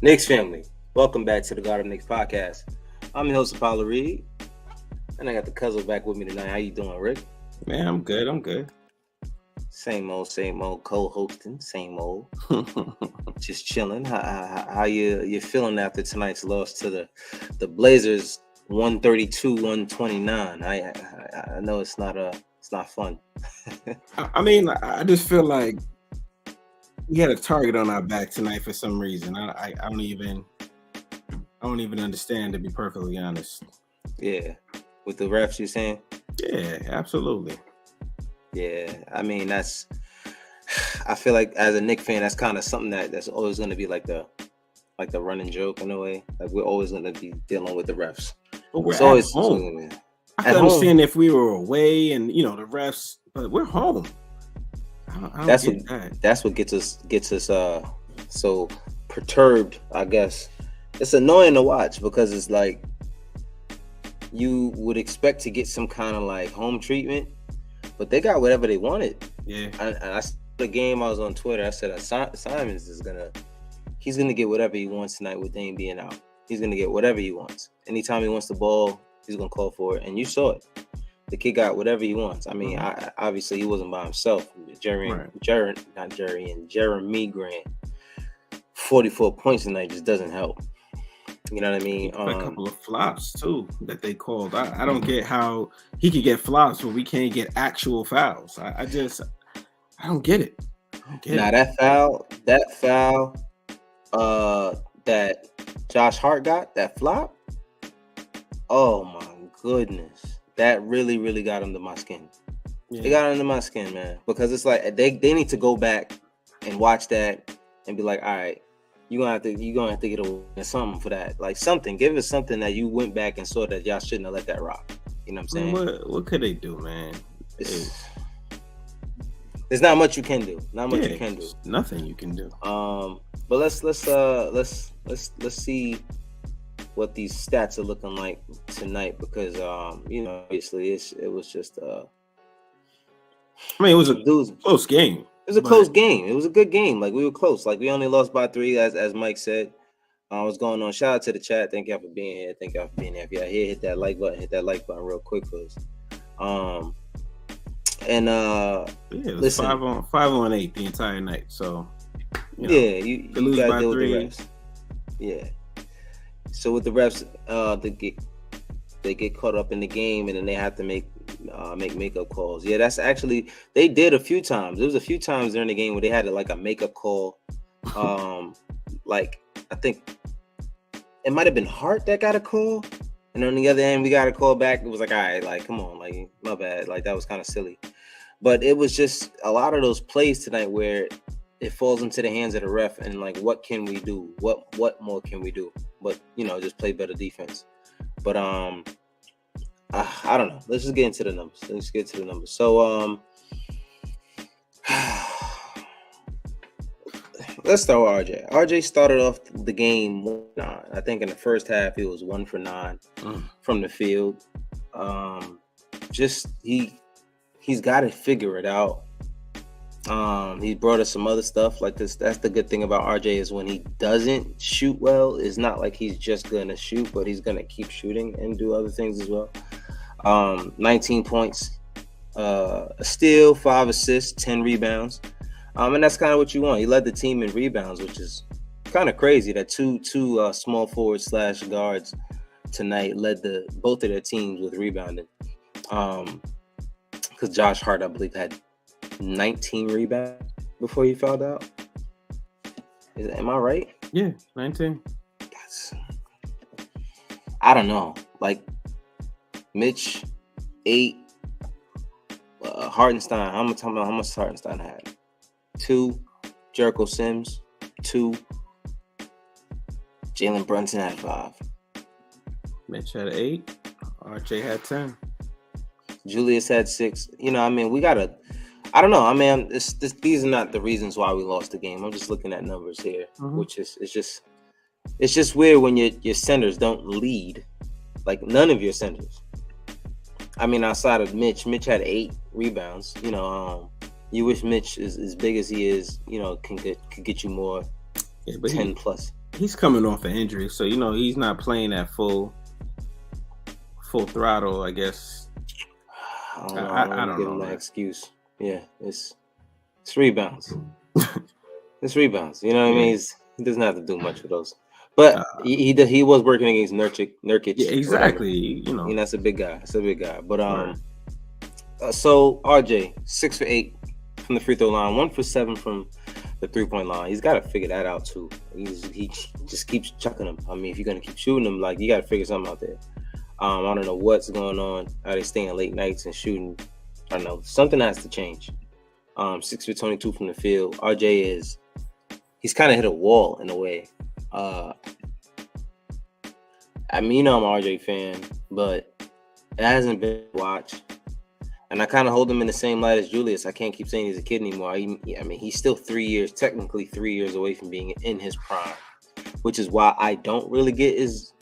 Knicks family, welcome back to the God of Knicks podcast. I'm your host, Apollo Reed, and I got the cousin back with me tonight. How you doing, Rick? Man, I'm good. Same old co-hosting, same old. Just chilling. How you feeling after tonight's loss to the Blazers, 132-129? I know it's not fun. I just feel like we had a target on our back tonight for some reason. I don't even understand, to be perfectly honest. Yeah, with the refs, you saying? Yeah, absolutely. Yeah, I mean I feel like as a Knicks fan, that's kind of something that's always going to be like the running joke in a way. Like we're always going to be dealing with the refs. But we're It's at always home. I at can understand home. if we were away and the refs, but we're home. I don't get that. That's what gets us so perturbed. I guess it's annoying to watch because it's like you would expect to get some kind of like home treatment, but they got whatever they wanted. Yeah. And I saw the game. I was on Twitter. I said Simons he's gonna get whatever he wants tonight with Dame being out. He's gonna get whatever he wants. Anytime he wants the ball, he's gonna call for it. And you saw it. The kid got whatever he wants. I mean, obviously he wasn't by himself. Jeremy Grant, 44 points tonight just doesn't help. You know what I mean? A couple of flops too that they called. I don't get how he could get flops when we can't get actual fouls. I don't get it. That foul, that Josh Hart got, that flop. Oh my goodness, that really got under my skin. Yeah. It got under my skin, man, because it's like they need to go back and watch that and be like, all right, you're gonna have to get a something for that, like something. Give us something that you went back and saw that y'all shouldn't have let that rock. You know what I'm saying? What could they do, man? There's not much you can do. You can do. Nothing you can do. But let's see what these stats are looking like tonight, because obviously it was just it was a close game. It was a close game. It was a good game. Like we were close. Like we only lost by 3, as Mike said. What's going on? Shout out to the chat. Thank y'all for being here. If y'all here, hit that like button. Hit that like button real quick for us. It was 5-on-8 the entire night. So you lose gotta by deal 3. with the refs. Yeah. So with the refs, they get caught up in the game, and then they have to make makeup calls. Yeah, that's actually they did a few times. There was a few times during the game where they had like a makeup call. Like I think it might have been Hart that got a call, and on the other end we got a call back. It was like, all right, like come on, like my bad, like that was kind of silly. But it was just a lot of those plays tonight where it falls into the hands of the ref, and like, what can we do? What more can we do? But just play better defense. But I don't know. Let's just get into the numbers. So let's start with RJ. RJ started off the game 1-9. I think in the first half he was 1 for 9 from the field. He's got to figure it out. He brought us some other stuff like this. That's the good thing about RJ, is when he doesn't shoot well, it's not like he's just gonna shoot, but he's gonna keep shooting and do other things as well. 19 points, a steal, 5 assists, 10 rebounds. And that's kind of what you want. He led the team in rebounds, which is kind of crazy that two small forwards / guards tonight led both of their teams with rebounding. Because Josh Hart, I believe, had 19 rebounds before he fouled out. Am I right? Yeah, 19. I don't know. Like Mitch, 8. Hartenstein. I'm talking about how much Hartenstein had. 2. Jericho Sims, 2. Jalen Brunson had 5. Mitch had 8. RJ had 10. Julius had 6. We gotta. I don't know. I mean, these are not the reasons why we lost the game. I'm just looking at numbers here, which is it's just weird when your centers don't lead, like none of your centers. I mean, outside of Mitch had 8 rebounds. You wish Mitch, as big as he is, could get you more, 10 plus. he's coming off an injury, so he's not playing at full throttle, I guess. I don't know. I don't don't give know him that man. excuse. Yeah, it's rebounds. It's rebounds. You know what I mean? He doesn't have to do much for those. But he was working against Nurkic. Yeah, exactly. That's a big guy. That's a big guy. But right. So RJ 6 for 8 from the free throw line, 1 for 7 from the 3-point line. He's got to figure that out too. He just keeps chucking them. I mean, if you're gonna keep shooting them, like you got to figure something out there. I don't know what's going on. Are they staying late nights and shooting? I don't know. Something has to change. 6 for 22 from the field. RJ he's kind of hit a wall in a way. I mean, I'm an RJ fan, but it hasn't been watched. And I kind of hold him in the same light as Julius. I can't keep saying he's a kid anymore. I mean, he's still technically 3 years away from being in his prime, which is why I don't really get as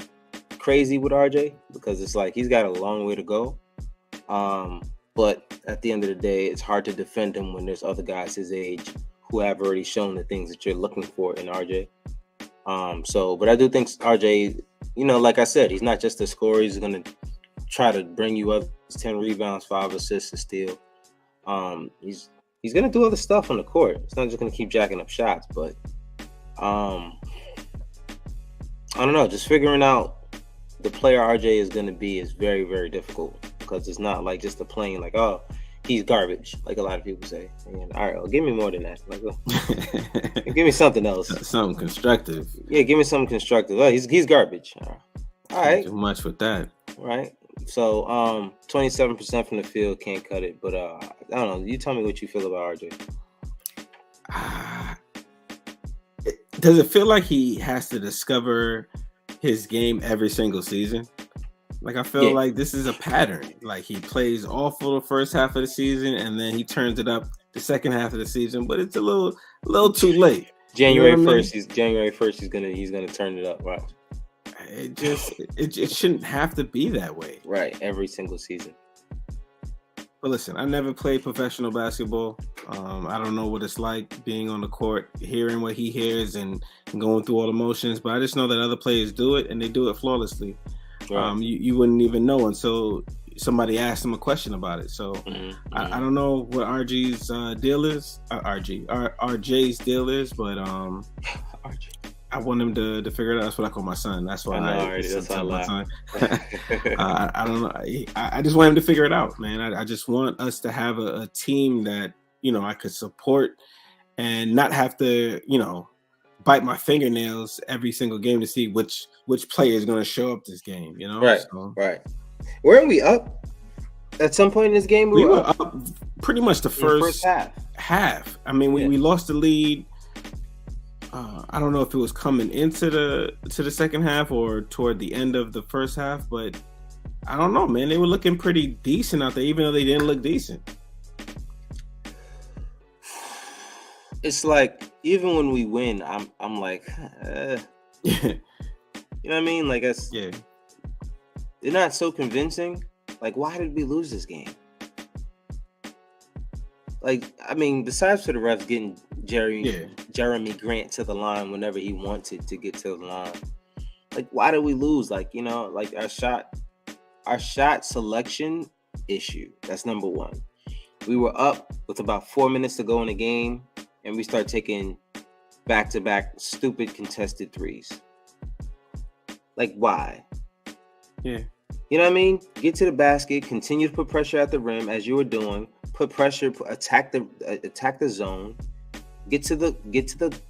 crazy with RJ, because it's like he's got a long way to go. But at the end of the day, it's hard to defend him when there's other guys his age who have already shown the things that you're looking for in RJ. But I do think RJ, like I said, he's not just a scorer. He's going to try to bring you up 10 rebounds, 5 assists, a steal. He's going to do other stuff on the court. It's not just going to keep jacking up shots, but I don't know. Just figuring out the player RJ is going to be is very, very difficult, because it's not like just a plain like, oh, he's garbage, like a lot of people say. And all right, well, give me more than that. Like, give me something else. Something constructive. Yeah, give me something constructive. Oh, he's garbage. All right. Too much with that. Right. So 27% from the field, can't cut it. But I don't know. You tell me what you feel about RJ. Does it feel like he has to discover his game every single season? Like, I feel like this is a pattern. Like, he plays awful the first half of the season, and then he turns it up the second half of the season. But it's a little too late. January 1st, he's gonna turn it up. Right. It shouldn't have to be that way. Right. Every single season. But listen, I never played professional basketball. I don't know what it's like being on the court, hearing what he hears and going through all the motions. But I just know that other players do it, and they do it flawlessly. Right. You wouldn't even know until somebody asked him a question about it. So I don't know what RJ's deal is. RJ's deal is, but I want him to figure it out. That's what I call my son. That's why I don't know. I just want him to figure it out, man. I just want us to have a team that I could support and not have to bite my fingernails every single game to see which player is going to show up this game. Right. So, right. Weren't we up at some point in this game? We were up pretty much the first half. I mean, we lost the lead. I don't know if it was coming into the second half or toward the end of the first half, but I don't know, man. They were looking pretty decent out there, even though they didn't look decent. It's like, even when we win, I'm like, you know what I mean? Like, they're not so convincing. Like, why did we lose this game? Like, I mean, besides for the refs getting Jeremy Grant to the line whenever he wanted to get to the line, like, why did we lose? Like, like our shot selection issue. That's number one. We were up with about 4 minutes to go in the game, and we start taking back-to-back stupid contested threes. Like, why? Yeah. You know what I mean? Get to the basket, continue to put pressure at the rim as you were doing. Put pressure, attack the zone, get to the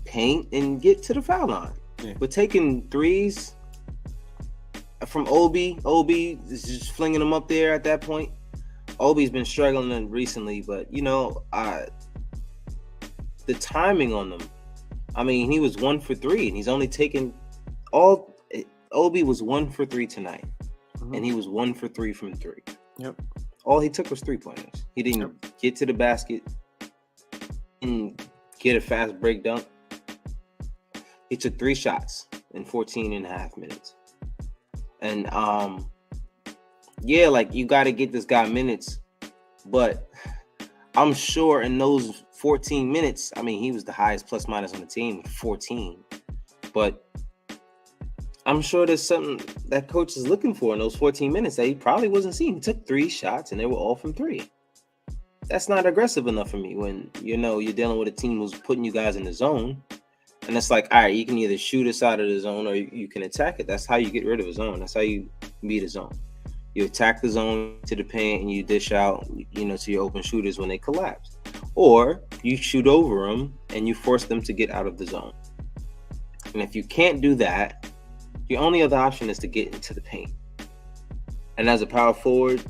paint, and get to the foul line. Yeah. But taking threes from Obi is just flinging them up there at that point. Obi's been struggling recently, but the timing on them. I mean, he was 1 for 3, and he's only taken Obi was 1 for 3 tonight, and he was 1 for 3 from 3. Yep. All he took was 3-pointers. He didn't get to the basket and get a fast break dunk. He took 3 shots in 14 and a half minutes. And like, you got to get this guy minutes, but I'm sure in those 14 minutes, I mean, he was the highest plus minus on the team with 14. But I'm sure there's something that coach is looking for in those 14 minutes that he probably wasn't seeing. He took 3 shots and they were all from 3. That's not aggressive enough for me when you're dealing with a team who's putting you guys in the zone. And it's like, all right, you can either shoot us out of the zone or you can attack it. That's how you get rid of a zone. That's how you beat a zone. You attack the zone to the paint and you dish out, to your open shooters when they collapse. Or you shoot over them and you force them to get out of the zone. And if you can't do that, your only other option is to get into the paint. And as a power forward,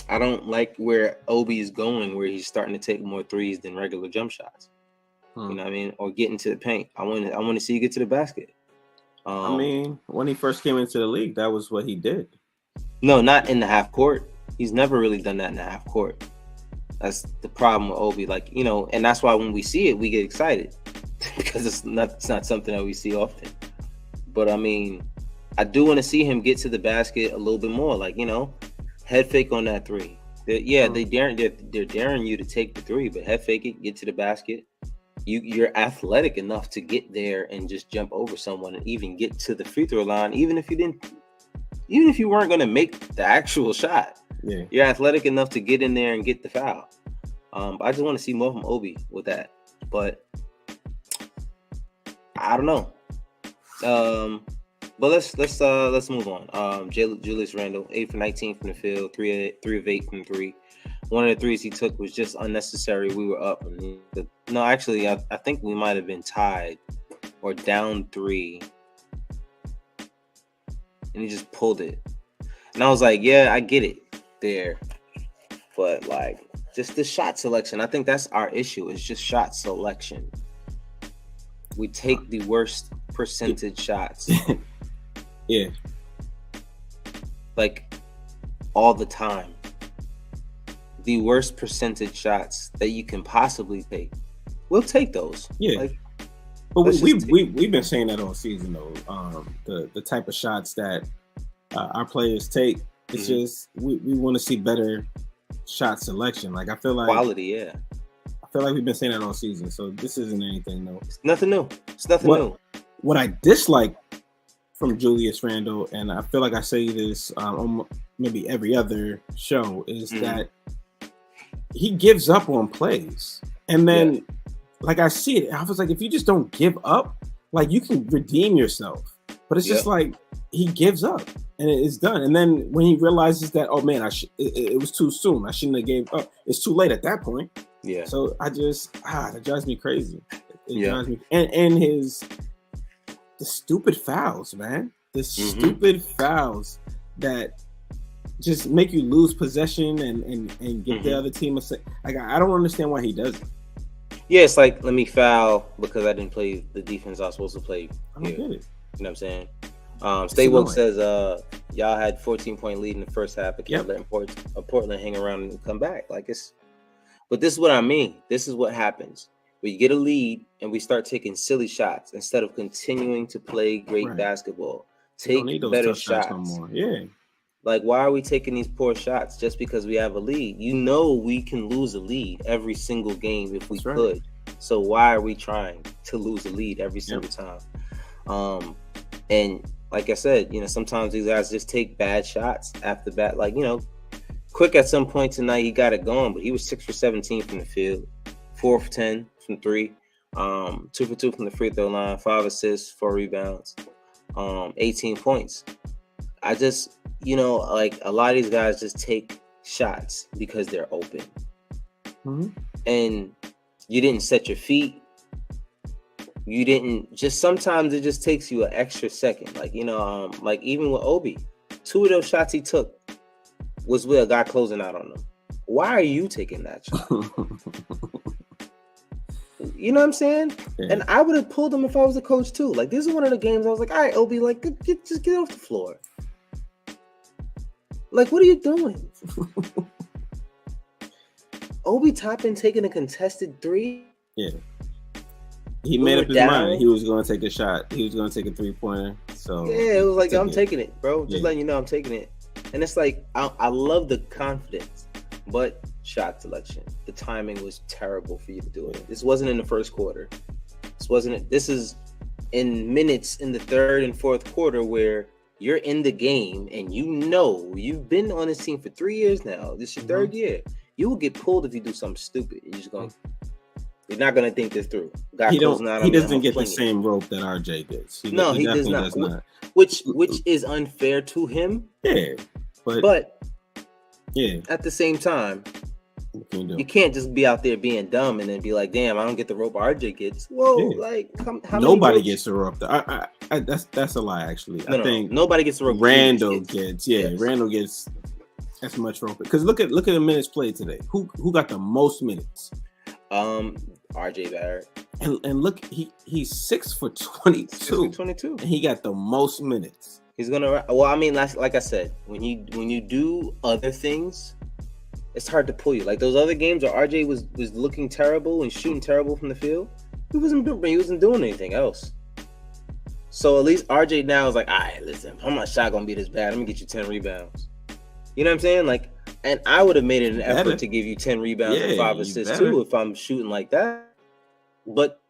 I don't like where Obi is going, where he's starting to take more threes than regular jump shots. You know what I mean? Or get into the paint. I want to see you get to the basket. When he first came into the league, that was what he did. No, not in the half court. He's never really done that in the half court. That's the problem with Obi. And that's why when we see it, we get excited because it's not something that we see often. But I do want to see him get to the basket a little bit more. Head fake on that 3. They're daring you to take the 3, but head fake it, get to the basket. You're athletic enough to get there and just jump over someone and even get to the free throw line, even if you weren't going to make the actual shot. Yeah. You're athletic enough to get in there and get the foul. I just want to see more from Obi with that. But I don't know. But let's move on. Julius Randle, 8 for 19 from the field, 3 of 8 from 3. One of the threes he took was just unnecessary. We were up. I think we might have been tied or down 3. And he just pulled it. And I was like, yeah, I get it there. But just the shot selection, I think that's our issue. It's just shot selection. We take the worst percentage shots. Yeah. All the time. The worst percentage shots that you can possibly take. We'll take those. Yeah. But we've been saying that all season though. The type of shots that our players take, it's just we want to see better shot selection. I feel like quality, yeah. I feel like we've been saying that all season. So this isn't anything new. It's nothing new. New. What I dislike from Julius Randle, and I feel like I say this on maybe every other show, is that he gives up on plays. And then, I see it, I was like, if you just don't give up, you can redeem yourself. But it's just he gives up, and it's done. And then when he realizes that, oh man, it was too soon. I shouldn't have gave up. It's too late at that point. Yeah. So I just that drives me crazy. It drives me, and the stupid fouls, man. The stupid fouls that just make you lose possession and get the other team I don't understand why he does it. Yeah, it's let me foul because I didn't play the defense I was supposed to play. I don't get it. You know what I'm saying? Stay Woke says y'all had 14-point lead in the first half, but kept letting Portland hang around and come back. But this is what I mean. This is what happens. We get a lead and we start taking silly shots instead of continuing to play great basketball. Take better shots. No more. Yeah. Why are we taking these poor shots just because we have a lead? We can lose a lead every single game if we could. So why are we trying to lose a lead every single time? And like I said, sometimes these guys just take bad shots after bat. Quick at some point tonight, he got it going, but he was 6 for 17 from the field, 4 for 10 from 3, 2 for 2 from the free throw line, 5 assists, 4 rebounds, 18 points. I just, a lot of these guys just take shots because they're open. And you didn't set your feet. You didn't sometimes it just takes you an extra second. Even with Obi, 2 of those shots he took was with a guy closing out on him. Why are you taking that shot? You know what I'm saying? Yeah. And I would have pulled him if I was a coach too. This is one of the games I was like, all right, Obi, just get off the floor. What are you doing? Obi Toppin taking a contested 3? Yeah. He made up his mind. He was going to take a shot. He was going to take a 3-pointer. So yeah, it was I'm taking it, bro. Just letting you know I'm taking it. And it's I love the confidence, but shot selection. The timing was terrible for you to do it. This wasn't in the first quarter. This wasn't it. This is in minutes in the third and fourth quarter where you're in the game and you've been on this team for 3 years now. This is your third year. You will get pulled if you do something stupid. You're not gonna think this through. He doesn't get the same rope that RJ gets. He does not. Which is unfair to him. Yeah, but at the same time, you can't just be out there being dumb and then be like, "Damn, I don't get the rope RJ gets." Whoa, nobody gets the rope. That's a lie. Actually, I think nobody gets the rope. Randall gets. Randall gets as much rope because look at the minutes played today. Who got the most minutes? RJ Barrett. And look, he's 6 for 22. 22. And he got the most minutes. He's gonna. Well, I mean, like I said, when you do other things, it's hard to pull you. Like those other games where RJ was looking terrible and shooting terrible from the field, he wasn't doing anything else. So at least RJ now is like, all right, listen, I'm not shot gonna be this bad. I'm gonna get you 10 rebounds. You know what I'm saying? Like, and I would have made it an effort to give you 10 rebounds and 5 assists too if I'm shooting like that. But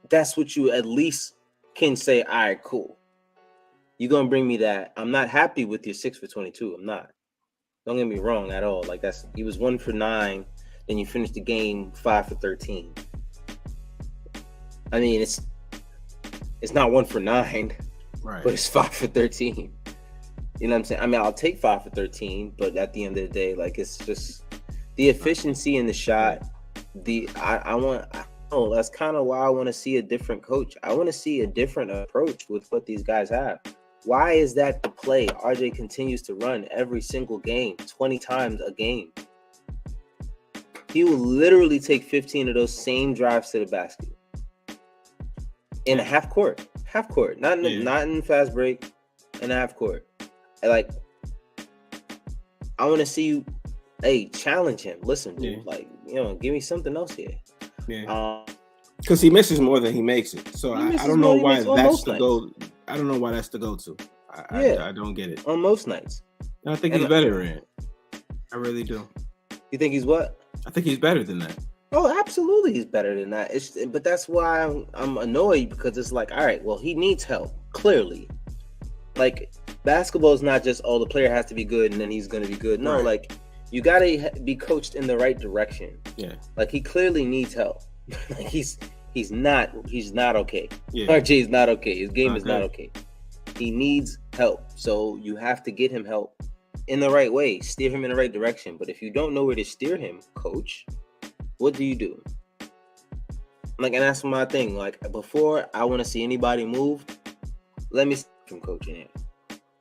that's what you at least can say. All right, cool. You're gonna bring me that. I'm not happy with your 6 for 22. I'm not. Don't get me wrong at all. Like he was 1 for 9, then you finished the game 5 for 13. I mean, it's not 1 for 9, right? But it's 5 for 13. You know what I'm saying? I mean, I'll take 5 for 13, but at the end of the day, like it's just the efficiency in the shot. That's kind of why I want to see a different coach. I want to see a different approach with what these guys have. Why is that the play RJ continues to run every single game, 20 times a game? He will literally take 15 of those same drives to the basket in a half court, not in fast break, in a half court. Like, I want to see you, challenge him. Listen, dude, give me something else here. Yeah. Because he misses more than he makes it. So I don't know why that's the go. I don't know why that's the go-to. I don't get it. On most nights. And I think he's better in it. I really do. You think he's what? I think he's better than that. Oh, absolutely, he's better than that. But that's why I'm annoyed because it's like, all right, well, he needs help clearly. Like basketball is not just the player has to be good and then he's going to be good. No, like you got to be coached in the right direction. Yeah, like he clearly needs help. Like he's not okay. Yeah. RJ's not okay. His game is not okay. He needs help. So you have to get him help in the right way, steer him in the right direction. But if you don't know where to steer him, coach, what do you do? Like, and that's my thing. Like, before I want to see anybody move, let me see from coaching it.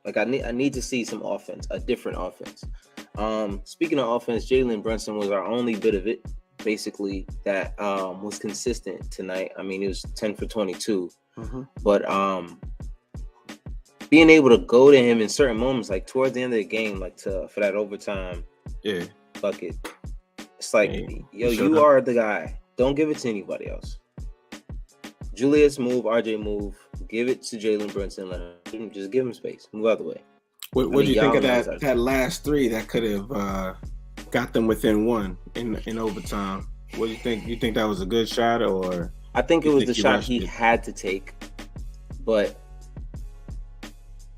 Like, I need to see some offense, a different offense. Speaking of offense, Jalen Brunson was our only bit of it, basically, that was consistent tonight. I mean, it was 10 for 22. Mm-hmm. But being able to go to him in certain moments, like towards the end of the game, like for that overtime bucket, it's like, you are the guy. Don't give it to anybody else. Julius move, RJ move, give it to Jalen Brunson. Just give him space. Move out the way. What do you think of that last three that could have got them within one in overtime? What do you think? You think that was a good shot, or? I think it was the shot he had to take, but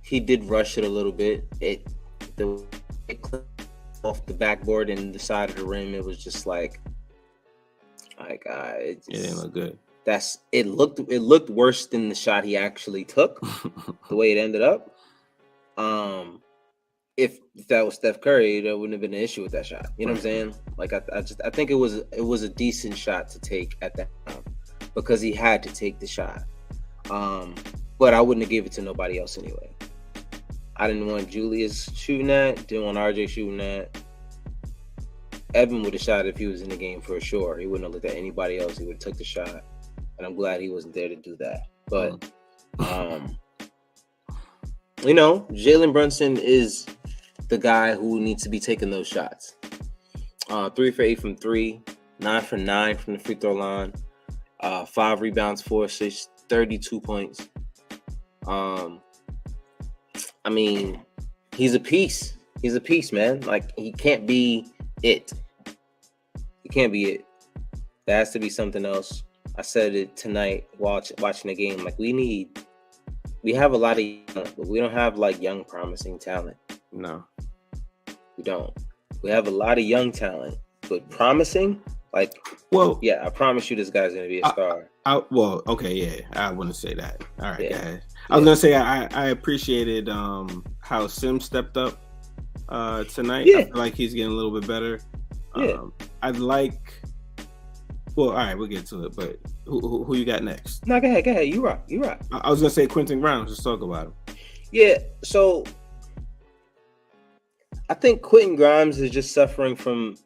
he did rush it a little bit. It clipped off the backboard and the side of the rim. It was just like it didn't look good. It looked worse than the shot he actually took. The way it ended up. If that was Steph Curry, there wouldn't have been an issue with that shot. You know what I'm saying? Like I think it was a decent shot to take at that time because he had to take the shot. But I wouldn't have gave it to nobody else anyway. I didn't want Julius shooting that. Didn't want RJ shooting that. Evan would have shot if he was in the game for sure. He wouldn't have looked at anybody else. He would have took the shot. And I'm glad he wasn't there to do that. But, Jalen Brunson is the guy who needs to be taking those shots. 3 for 8 from 3, 9 for 9 from the free throw line, 5 rebounds, 4 assists, 32 points. I mean, he's a piece. He's a piece, man. Like, he can't be it. He can't be it. There has to be something else. I said it tonight watching the game. Like we have a lot of young, but we don't have like young promising talent. No, we don't. We have a lot of young talent, but promising, like, well, yeah, I promise you, this guy's gonna be a star. Well, okay, yeah, I wouldn't say that. All right, Yeah. guys. I was gonna say I appreciated how Sim stepped up tonight. Yeah. I feel like he's getting a little bit better. Yeah. I'd like. Well, all right, we'll get to it. But who you got next? No, go ahead. You rock. I was gonna say Quentin Grimes. Let's talk about him. Yeah. So I think Quentin Grimes is just suffering from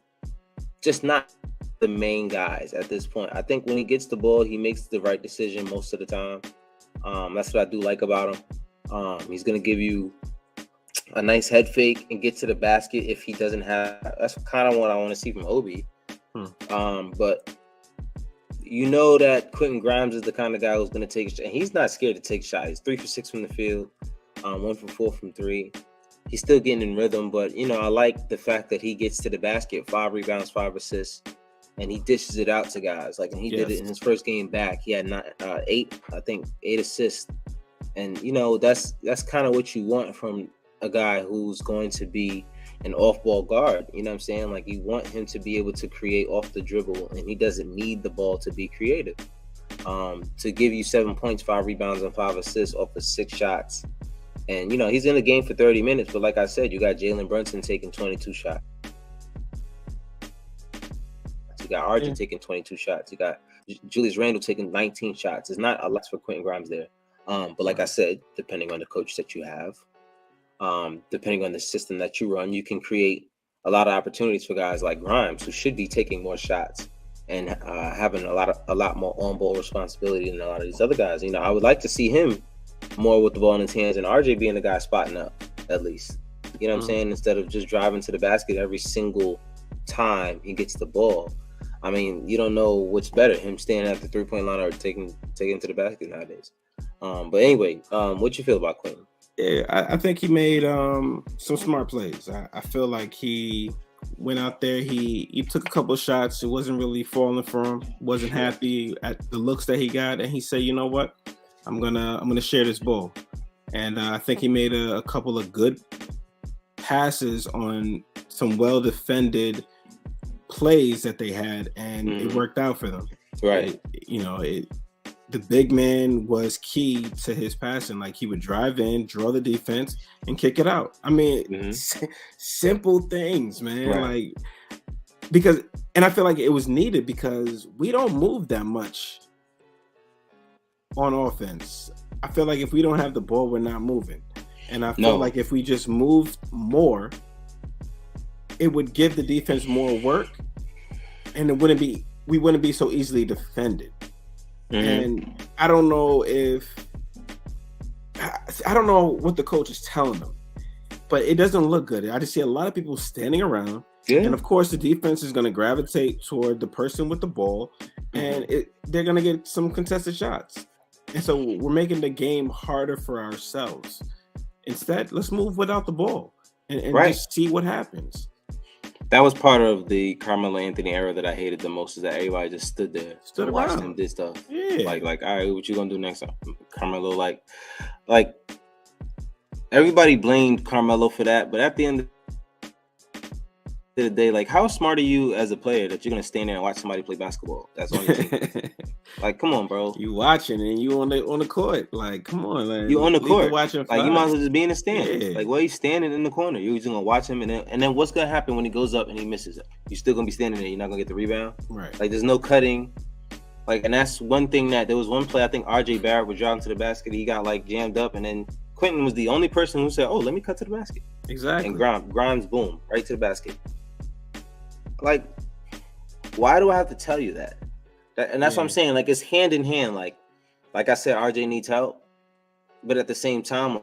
just not the main guys at this point. I think when he gets the ball, he makes the right decision most of the time. That's what I do like about him. He's gonna give you a nice head fake and get to the basket if he doesn't have. That's kind of what I want to see from Obi. But you know that Quentin Grimes is the kind of guy who's going to take a shot. And he's not scared to take shots. He's 3 for 6 from the field, 1 for 4 from 3. He's still getting in rhythm, but you know, I like the fact that he gets to the basket, 5 rebounds, 5 assists, and he dishes it out to guys. Like, and he did it in his first game back. He had 8 assists, and you know that's kind of what you want from a guy who's going to be an off-ball guard. You know what I'm saying? Like, you want him to be able to create off the dribble, and he doesn't need the ball to be creative. To give you 7 points, 5 rebounds, and 5 assists off of 6 shots. And, you know, he's in the game for 30 minutes, but like I said, you got Jalen Brunson taking 22 shots. You got RJ taking 22 shots. You got Julius Randle taking 19 shots. It's not a lot for Quentin Grimes there. But like I said, depending on the coach that you have, depending on the system that you run, you can create a lot of opportunities for guys like Grimes, who should be taking more shots and having a lot more on-ball responsibility than a lot of these other guys. You know, I would like to see him more with the ball in his hands, and RJ being the guy spotting up at least. You know what I'm saying? Instead of just driving to the basket every single time he gets the ball. I mean, you don't know what's better, him standing at the 3-point line or taking to the basket nowadays. But anyway, what you feel about Quentin? Yeah, I think he made some smart plays. I feel like he went out there, he took a couple of shots. It wasn't really falling for him. Wasn't happy at the looks that he got, and he said, "You know what? I'm gonna share this ball." And I think he made a couple of good passes on some well defended plays that they had, and it worked out for them. Right. The big man was key to his passing. Like, he would drive in, draw the defense, and kick it out. I mean, simple things, man. Right. Like, and I feel like it was needed because we don't move that much on offense. I feel like if we don't have the ball, we're not moving. And I feel like if we just moved more, it would give the defense more work, and we wouldn't be so easily defended. And I don't know what the coach is telling them, but it doesn't look good. I just see a lot of people standing around, and of course the defense is going to gravitate toward the person with the ball, and they're going to get some contested shots. And so we're making the game harder for ourselves. Instead, let's move without the ball and just see what happens. That was part of the Carmelo Anthony era that I hated the most, is that everybody just stood there and watched him do stuff. Yeah. Like, all right, what you gonna do next? Carmelo, like everybody blamed Carmelo for that, but at the end of the day, like, how smart are you as a player that you're gonna stand there and watch somebody play basketball that's on your team? Like, come on, bro. You watching and you on the court. Like, come on, man. You on the court. Like, you might as well just be in the stand. Yeah. Like, why are you standing in the corner? You're just gonna watch him, and then what's gonna happen when he goes up and he misses it? You're still gonna be standing there. You're not gonna get the rebound. Right. Like, there's no cutting. Like, and that's one thing that there was one play. I think RJ Barrett was driving to the basket. He got like jammed up, and then Quentin was the only person who said, "Oh, let me cut to the basket." Exactly. And Grimes, boom, right to the basket. Like, why do I have to tell you that? And that's what I'm saying. Like, it's hand in hand. Like I said, RJ needs help, but at the same time,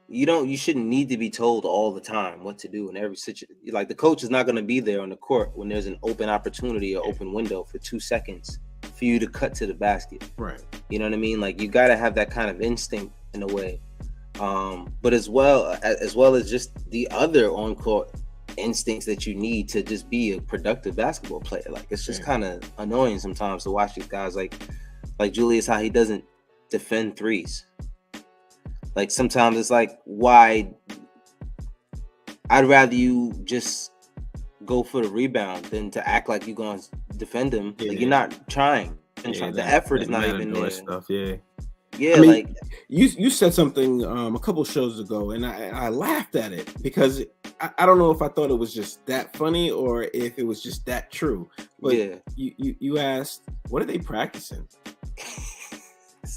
you shouldn't need to be told all the time what to do in every situation. Like, the coach is not going to be there on the court when there's an open opportunity or open window for 2 seconds for you to cut to the basket. Right. You know what I mean? Like, you got to have that kind of instinct in a way. But as well as just the other on-court instincts that you need to just be a productive basketball player. Like, it's just kind of annoying sometimes to watch these guys like Julius, how he doesn't defend threes. Like, sometimes it's like, why? I'd rather you just go for the rebound than to act like you're going to defend him. Like, you're not trying. The effort is not even there. Stuff, yeah. Yeah, I mean, like you said something a couple shows ago, and I laughed at it because I don't know if I thought it was just that funny or if it was just that true. But you asked, what are they practicing?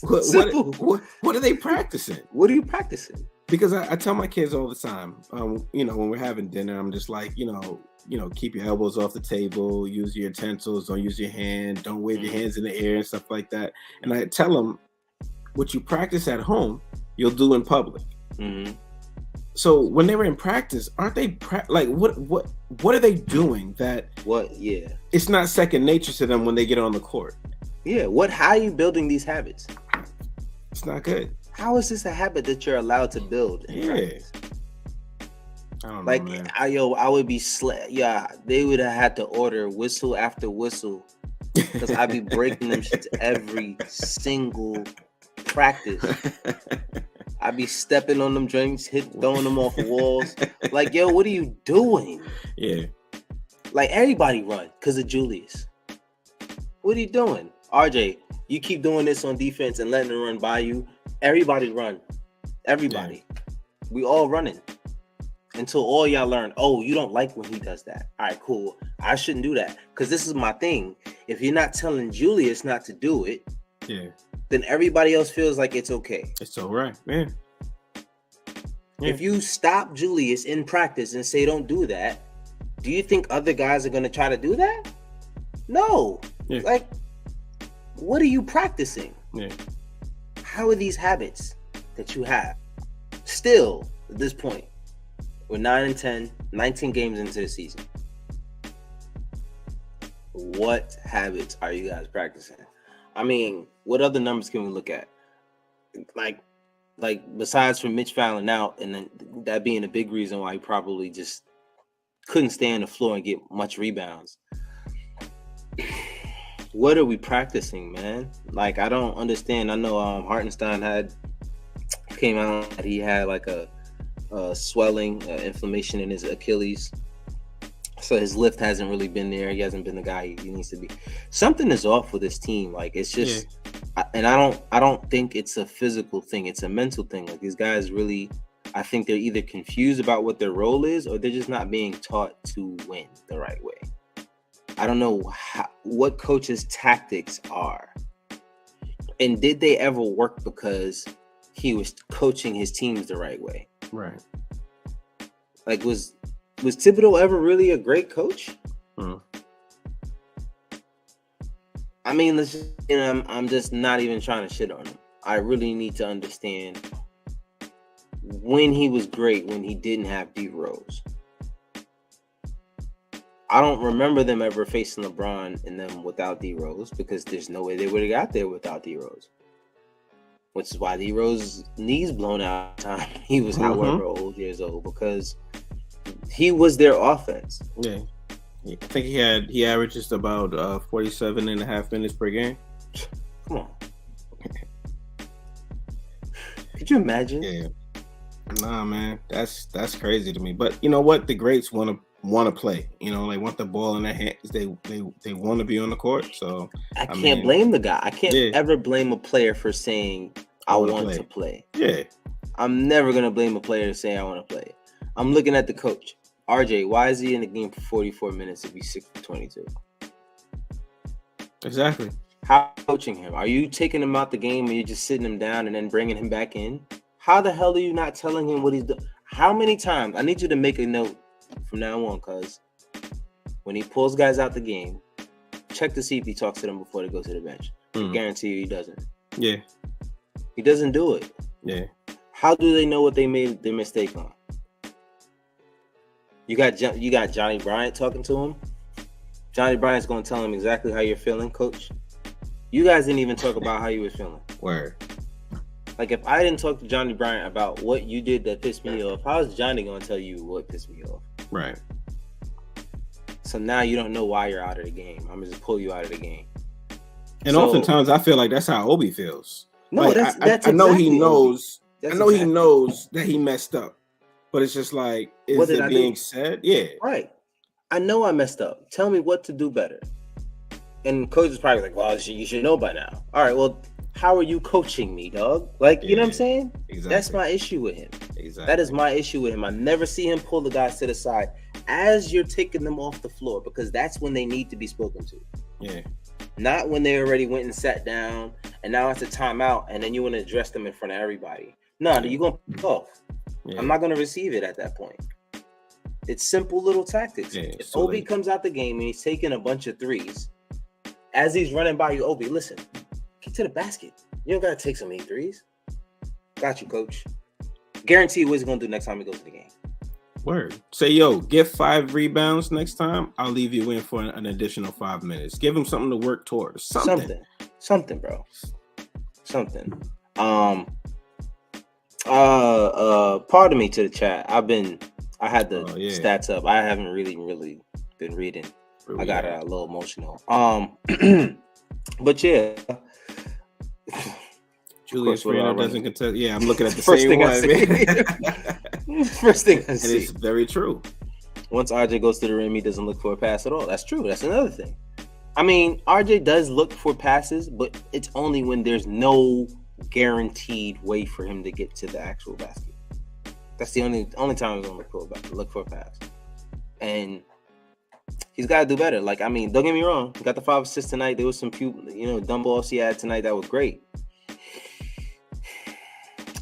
What are they practicing? What are you practicing? Because I tell my kids all the time, when we're having dinner, I'm just like, keep your elbows off the table, use your utensils, don't use your hand, don't wave your hands in the air and stuff like that. And I tell them, what you practice at home, you'll do in public. Mm-hmm. So when they were in practice, aren't they what are they doing that? It's not second nature to them when they get on the court. Yeah. How are you building these habits? It's not good. How is this a habit that you're allowed to build? Practice? I don't know, like, man. I would be they would have had to order whistle after whistle because I'd be breaking them shits every single practice. I'd be stepping on them drinks, throwing them off the walls. Like, yo, what are you doing? Yeah. Like, everybody run because of Julius. What are you doing? RJ, you keep doing this on defense and letting them run by you. Everybody run. Everybody. Yeah. We all running. Until all y'all learn, you don't like when he does that. All right, cool. I shouldn't do that. Because this is my thing. If you're not telling Julius not to do it, then everybody else feels like it's okay. It's all right, man. If you stop Julius in practice and say don't do that, do you think other guys are going to try to do that? No. Yeah. Like, what are you practicing? Yeah. How are these habits that you have still at this point? We're 9-10, 19 games into the season. What habits are you guys practicing? I mean, what other numbers can we look at? Like besides from Mitch fouling out, and then that being a big reason why he probably just couldn't stay on the floor and get much rebounds. What are we practicing, man? Like, I don't understand. I know Hartenstein came out that he had like a swelling, inflammation in his Achilles. So his lift hasn't really been there. He hasn't been the guy he needs to be. Something is off with this team. Like, it's just, and I don't think it's a physical thing. It's a mental thing. Like, these guys really, I think they're either confused about what their role is, or they're just not being taught to win the right way. I don't know what coach's tactics are, and did they ever work because he was coaching his teams the right way? Right. Like, was Thibodeau ever really a great coach? Mm. I mean, I'm just not even trying to shit on him. I really need to understand when he was great, when he didn't have D Rose. I don't remember them ever facing LeBron and them without D Rose, because there's no way they would have got there without D Rose. Which is why D Rose's knees blown out time he was however old years old, because he was their offense. Yeah. I think he averaged just about 47 and a half minutes per game. Come on. Could you imagine? Yeah. Nah, man. That's crazy to me. But you know what? The greats want to play. You know, they want the ball in their hands. They want to be on the court. So I can't blame the guy. I can't ever blame a player for saying I want to play. Yeah. I'm never gonna blame a player saying I want to play. I'm looking at the coach. RJ, why is he in the game for 44 minutes if he's 6 for 22? Exactly. How are you coaching him? Are you taking him out the game and you're just sitting him down and then bringing him back in? How the hell are you not telling him what he's doing? How many times? I need you to make a note from now on, cuz when he pulls guys out the game, check to see if he talks to them before they go to the bench. I guarantee you he doesn't. Yeah. He doesn't do it. Yeah. How do they know what they made their mistake on? You got Johnny Bryant talking to him. Johnny Bryant's going to tell him exactly how you're feeling, coach. You guys didn't even talk about how you were feeling. Word. Like, if I didn't talk to Johnny Bryant about what you did that pissed me off, how is Johnny going to tell you what pissed me off? Right. So now you don't know why you're out of the game. I'm gonna just pull you out of the game. And oftentimes I feel like that's how Obi feels. No, like, that's I know exactly he knows. I know he knows that he messed up, but it's just like, is it being said? Yeah, right. I know I messed up. Tell me what to do better. And coach is probably like, well, you should know by now. All right, well, how are you coaching me, dog? Like, you know what I'm saying? Exactly. That's my issue with him. Exactly. That is my issue with him. I never see him pull the guys to the side as you're taking them off the floor, because that's when they need to be spoken to. Yeah. Not when they already went and sat down and now it's a timeout and then you want to address them in front of everybody. No, you're going to pick off. Yeah. I'm not going to receive it at that point. It's simple little tactics. Yeah, if Obi comes out the game and he's taking a bunch of threes, as he's running by you, Obi, listen, get to the basket. You don't got to take so many threes. Got you, coach. Guarantee what he's going to do next time he goes to the game. Word. Say, yo, get 5 rebounds next time. I'll leave you in for an additional 5 minutes. Give him something to work towards. Something, bro. Something. Pardon me to the chat. I had the stats up. I haven't really been reading. I got a little emotional. But yeah. Julius Randle doesn't contest. Yeah, I'm looking at the same one. First thing I see. It's very true. Once RJ goes to the rim, he doesn't look for a pass at all. That's true. That's another thing. I mean, RJ does look for passes, but it's only when there's no guaranteed way for him to get to the actual basket. That's the only time he's gonna look for a pass. And he's got to do better. Like, I mean, don't get me wrong. He got the 5 assists tonight. There was some dumb balls he had tonight that was great.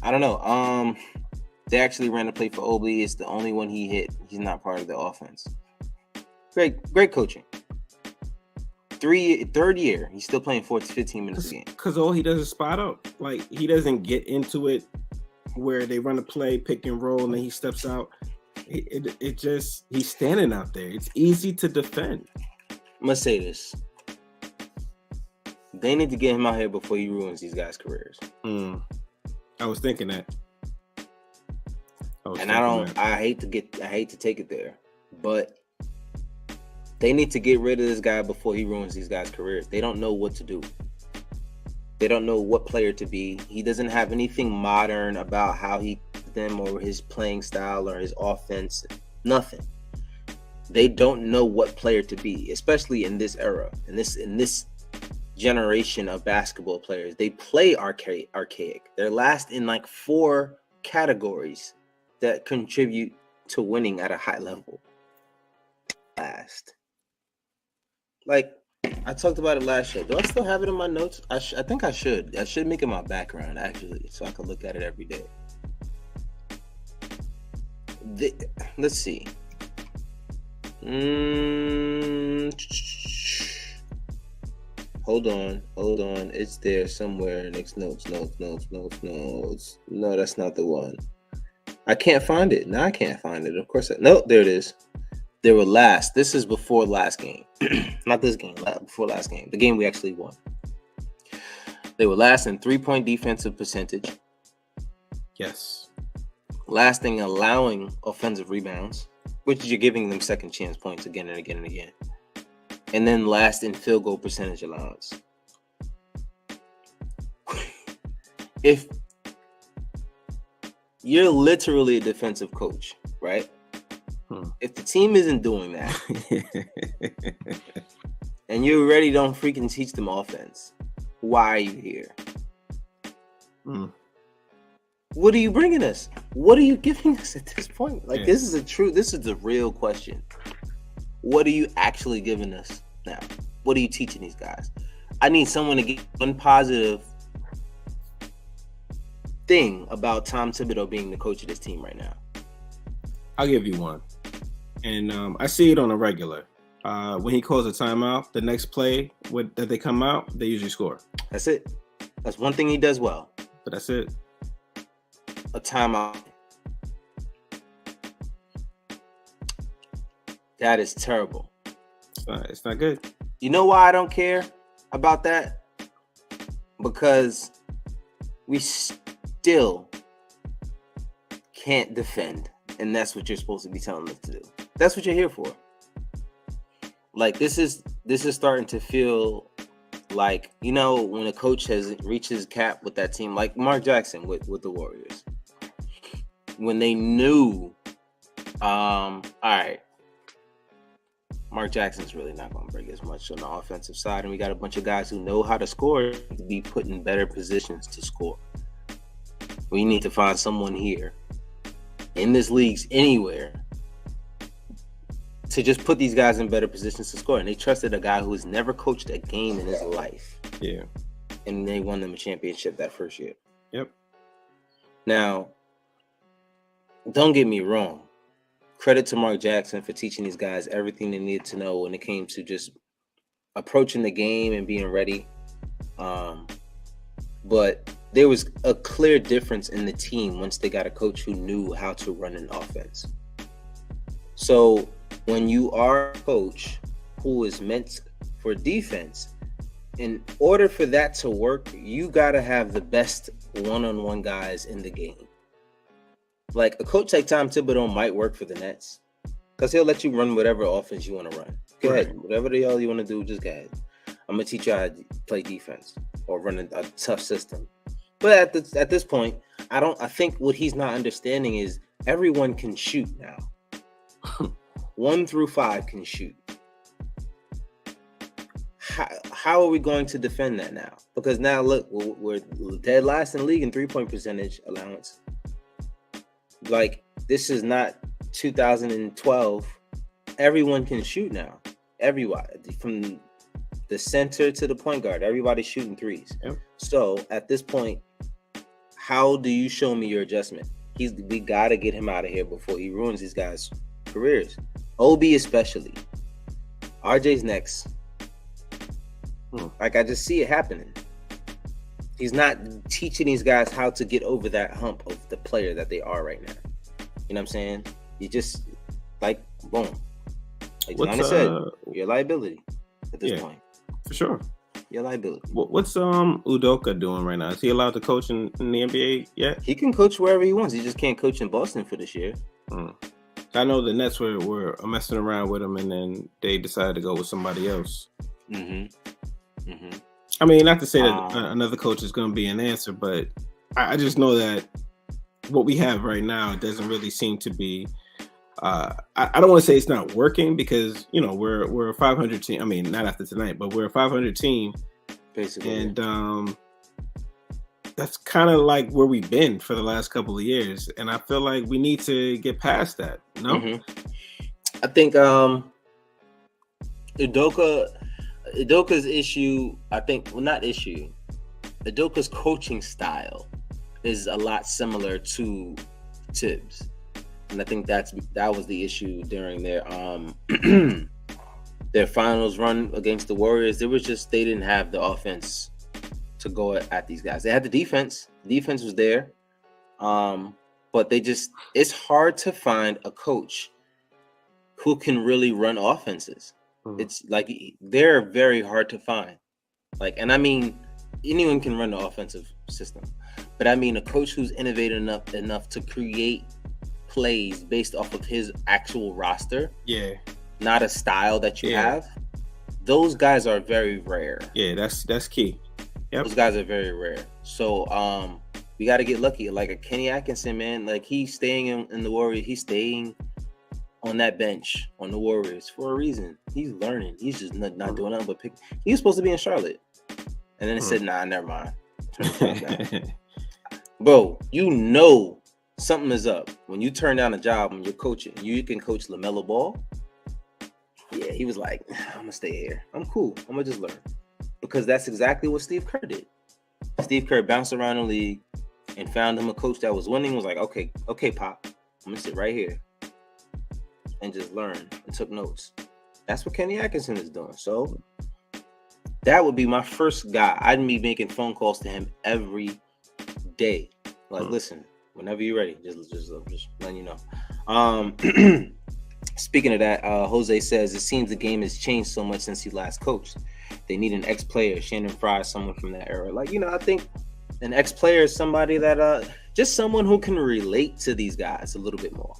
I don't know. They actually ran a play for Obi. It's the only one he hit. He's not part of the offense. Great coaching. Third year, he's still playing 15 minutes a game. Because all he does is spot up. Like, he doesn't get into it where they run a play, pick and roll, and then he steps out. It just, he's standing out there. It's easy to defend. I'm going to say this. They need to get him out here before he ruins these guys' careers. I was thinking that. I hate to take it there, but they need to get rid of this guy before he ruins these guys' careers. They don't know what to do. They don't know what player to be. He doesn't have anything modern about how he them or his playing style or his offense. Nothing. They don't know what player to be, especially in this era, in this generation of basketball players. They play archaic. They're last in like 4 categories that contribute to winning at a high level. Last. Like, I talked about it last year. Do I still have it in my notes? I think I should. I should make it my background, actually, so I can look at it every day. Let's see. Hold on. It's there somewhere. Next notes. No, that's not the one. I can't find it. No, I can't find it. Of course. No, there it is. They were last. This is before last game. Not this game, before last game. The game we actually won. They were last in 3-point defensive percentage. Yes. Last in allowing offensive rebounds, which you're giving them second chance points again and again and again. And then last in field goal percentage allowance. If you're literally a defensive coach, right? If the team isn't doing that, and you already don't freaking teach them offense, why are you here? What are you bringing us? What are you giving us at this point? Like, this is a real question. What are you actually giving us now? What are you teaching these guys? I need someone to get one positive thing about Tom Thibodeau being the coach of this team right now. I'll give you one. And I see it on a regular. When he calls a timeout, the next play that they come out, they usually score. That's it. That's one thing he does well. But that's it. A timeout. That is terrible. It's not good. You know why I don't care about that? Because we still can't defend. And that's what you're supposed to be telling us to do. That's what you're here for. Like this is starting to feel like, when a coach has reached his cap with that team, like Mark Jackson with the Warriors, when they knew, all right, Mark Jackson's really not going to bring as much on the offensive side, and we got a bunch of guys who know how to score to be put in better positions to score. We need to find someone here in this league's anywhere to just put these guys in better positions to score. And they trusted a guy who has never coached a game in his life. Yeah. And they won them a championship that first year. Yep. Now, don't get me wrong. Credit to Mark Jackson for teaching these guys everything they needed to know when it came to just approaching the game and being ready. But there was a clear difference in the team once they got a coach who knew how to run an offense. So when you are a coach who is meant for defense, in order for that to work, you got to have the best one-on-one guys in the game. Like a coach like Tom Thibodeau might work for the Nets because he'll let you run whatever offense you want to run. Go ahead. Whatever the hell you want to do, just go ahead. I'm going to teach you how to play defense or run a tough system. But at this point, I think what he's not understanding is everyone can shoot now. 1 through 5 can shoot. How are we going to defend that now? Because now, look, we're dead last in the league in three-point percentage allowance. Like, this is not 2012. Everyone can shoot now. Everybody, from the center to the point guard, everybody's shooting threes. Yep. So, at this point, how do you show me your adjustment? We got to get him out of here before he ruins these guys' careers. OB especially. RJ's next. Like, I just see it happening. He's not teaching these guys how to get over that hump of the player that they are right now. You know what I'm saying? You just, like, boom. Like Johnny said, you're a liability at this point. For sure. You're a liability. What's Udoka doing right now? Is he allowed to coach in the NBA yet? He can coach wherever he wants. He just can't coach in Boston for this year. I know the Nets were messing around with him, and then they decided to go with somebody else. I mean, not to say that another coach is going to be an answer, but I just know that what we have right now doesn't really seem to be. I don't want to say it's not working because we're a 500 team. I mean, not after tonight, but we're a 500 team, basically, and that's kind of like where we've been for the last couple of years, and I feel like we need to get past that. No, I think Udoka's issue, Udoka's coaching style is a lot similar to Tibbs. And I think that was the issue during their their finals run against the Warriors. They didn't have the offense to go at these guys. They had the defense. The defense was there. But it's hard to find a coach who can really run offenses. It's like they're very hard to find. Like, and I mean, anyone can run the offensive system, but I mean a coach who's innovative enough to create plays based off of his actual roster. Yeah, not a style that you have. Those guys are very rare. Yeah, that's key. Yep. Those guys are very rare. So we got to get lucky. Like a Kenny Atkinson, man. Like he's staying in the Warriors. He's staying on that bench on the Warriors for a reason. He's learning. He's just not doing nothing but pick. He was supposed to be in Charlotte, and then it said, "Nah, never mind." Bro, something is up when you turn down a job when you're coaching. You can coach LaMelo Ball. Yeah, he was like, "I'm gonna stay here. I'm cool. I'm gonna just learn," because that's exactly what Steve Kerr did. Steve Kerr bounced around the league and found him a coach that was winning. Was like, "Okay, Pop, I'm gonna sit right here and just learn," and took notes. That's what Kenny Atkinson is doing. So that would be my first guy. I'd be making phone calls to him every day. Like, listen, whenever you're ready, just letting you know. Speaking of that, Jose says it seems the game has changed so much since he last coached. They need an ex-player. Shannon Fry, someone from that era. Like, I think an ex-player is somebody that just someone who can relate to these guys a little bit more.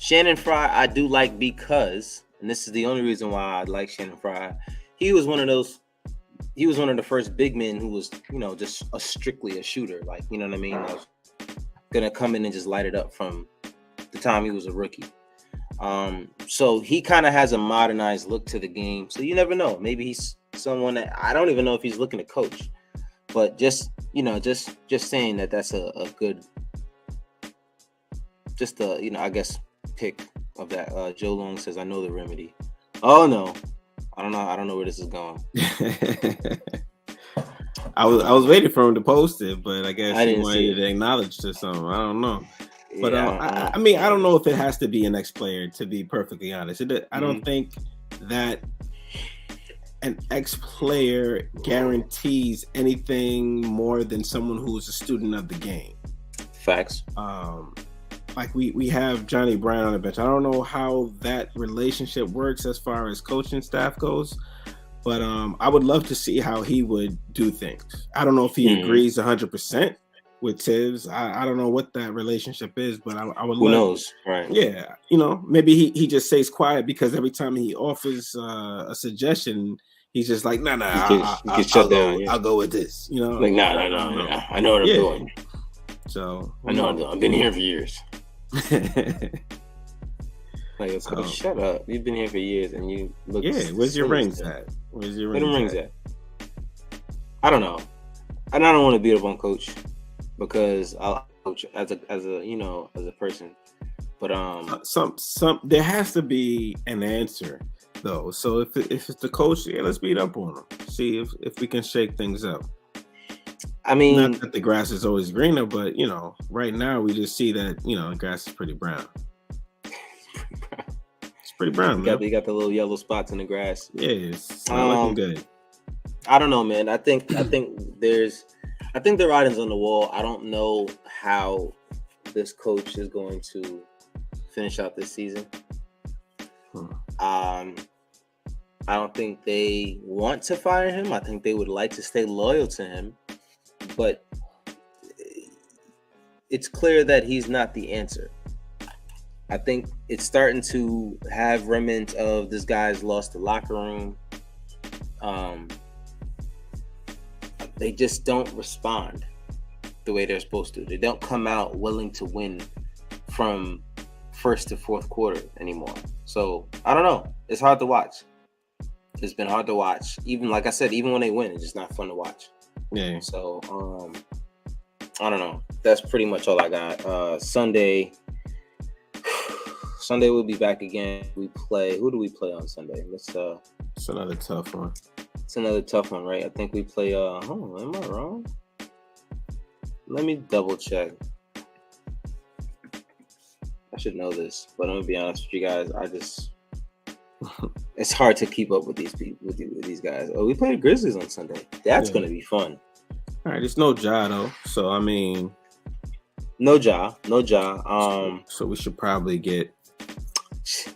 Shannon Fry, I do like because, and this is the only reason why I like Shannon Fry. He was one of the first big men who was, just strictly a shooter. Like, you know what I mean? Like, gonna come in and just light it up from the time he was a rookie. So he kind of has a modernized look to the game. So you never know. Maybe he's someone that I don't even know if he's looking to coach. But just saying that's a good, just I guess pick of that. Joe Long says, I know the remedy. Oh no. I don't know where this is going. I was waiting for him to post it, but I guess he wanted to acknowledge to something. I don't know. But I mean, I don't know if it has to be an ex-player, to be perfectly honest. I don't think that an ex-player guarantees anything more than someone who's a student of the game. Facts. Like we have Johnny Bryan on the bench. I don't know how that relationship works as far as coaching staff goes, but I would love to see how he would do things. I don't know if he agrees 100% with Tibbs. I don't know what that relationship is, but I would. Who knows, right? Yeah, maybe he just stays quiet because every time he offers a suggestion, he's just like, nah, I'll go with this. Like, nah, I know what I'm doing. So I know I've been here for years. Like, shut up! You've been here for years, and you look. Yeah, where's your rings at? Where the rings at? I don't know, and I don't want to beat up on Coach because I coach as a person, but some there has to be an answer though. So if it's the coach, let's beat up on him. See if we can shake things up. I mean, not that the grass is always greener, but right now we just see that the grass is pretty brown. It's pretty brown, man. You got the little yellow spots in the grass. Yeah, it's not looking good. I don't know, man. I think the writing's on the wall. I don't know how this coach is going to finish out this season. I don't think they want to fire him. I think they would like to stay loyal to him. But it's clear that he's not the answer. I think it's starting to have remnants of this guy's lost the locker room. They just don't respond the way they're supposed to. They don't come out willing to win from first to fourth quarter anymore. So I don't know. It's hard to watch. It's been hard to watch. Even like I said, even when they win, it's just not fun to watch. Yeah. So I don't know. That's pretty much all I got. Sunday we'll be back again. Who do we play on Sunday? It's another tough one. It's another tough one, right? I think we play am I wrong? Let me double check. I should know this, but I'm gonna be honest with you guys. It's hard to keep up with these people, with these guys. Oh, we play the Grizzlies on Sunday. That's gonna be fun. All right, it's no Ja though, so I mean, no Ja. So we should probably get.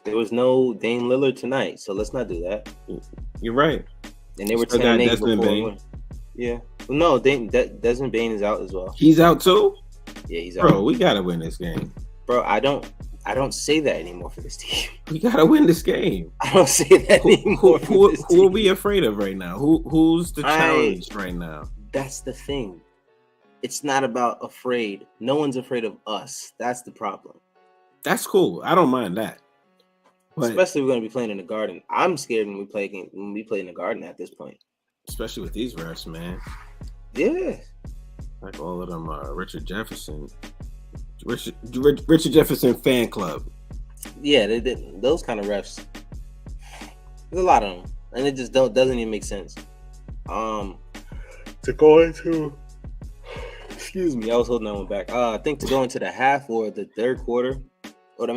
There was no Dame Lillard tonight, so let's not do that. You're right. And they were 10-8 before. Yeah. Well, no, Desmond Bane is out as well. He's out too? Yeah, he's out. Bro, we gotta win this game. Bro, I don't say that anymore for this team. We gotta win this game. I don't say that anymore. Who are we afraid of right now? Who's the challenge right now? That's the thing. It's not about afraid. No one's afraid of us. That's the problem. That's cool. I don't mind that. But especially we're going to be playing in the Garden. I'm scared when we play in the Garden at this point. Especially with these refs, man. Yeah. Like all of them Richard Jefferson fan club. Yeah, those kind of refs. There's a lot of them. And it just doesn't even make sense. To go into... Excuse me, I was holding that one back. I think to go into the half or the third quarter... Into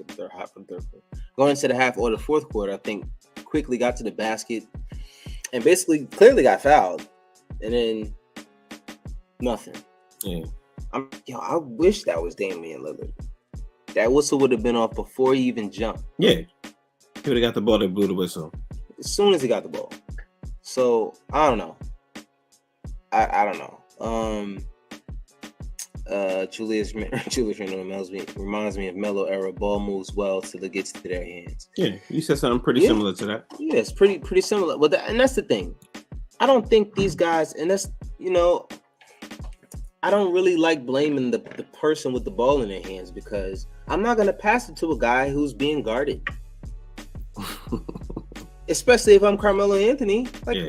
the third half or the third quarter. Going into the half or the fourth quarter, I think quickly got to the basket and basically clearly got fouled. And then nothing. Yeah. I wish that was Damian Lillard. That whistle would have been off before he even jumped. Yeah. He would have got the ball, they blew the whistle. As soon as he got the ball. So, I don't know. I don't know. Julius Randle reminds me of Melo era. Ball moves well till it gets to their hands. Yeah, you said something pretty similar to that. Yeah, it's pretty similar. Well, and that's the thing. I don't think these guys, and that's I don't really like blaming the person with the ball in their hands, because I'm not gonna pass it to a guy who's being guarded. Especially if I'm Carmelo Anthony.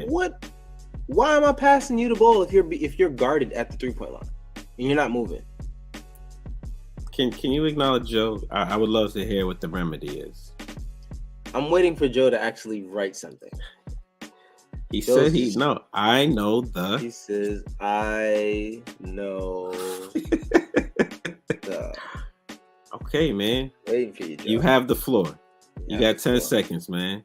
What? Why am I passing you the ball if you're guarded at the 3-point line and you're not moving? Can you acknowledge Joe? I would love to hear what the remedy is. I'm waiting for Joe to actually write something. He said I know the. He says, I know the. Okay, man. Waiting for you, Joe. You have the floor. You got 10 seconds, man.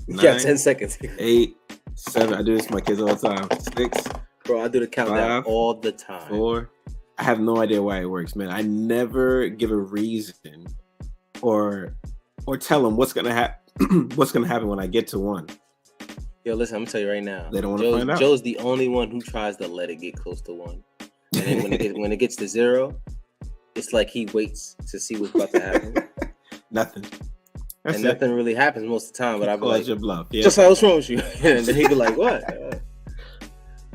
You got 10 seconds. 8, 7. I do this for my kids all the time. 6. Bro, I do the countdown 5, all the time. 4. I have no idea why it works, man. I never give a reason or tell them what's gonna happen. What's gonna happen when I get to 1. Yo, listen, I'm gonna tell you right now. They don't want to find out. Joe's the only one who tries to let it get close to 1, and then when it gets to 0, it's like he waits to see what's about to happen. Nothing. And nothing really happens most of the time. But I'll be like, your bluff. Yeah. Just like, what's wrong with you? And then he'd be like, what?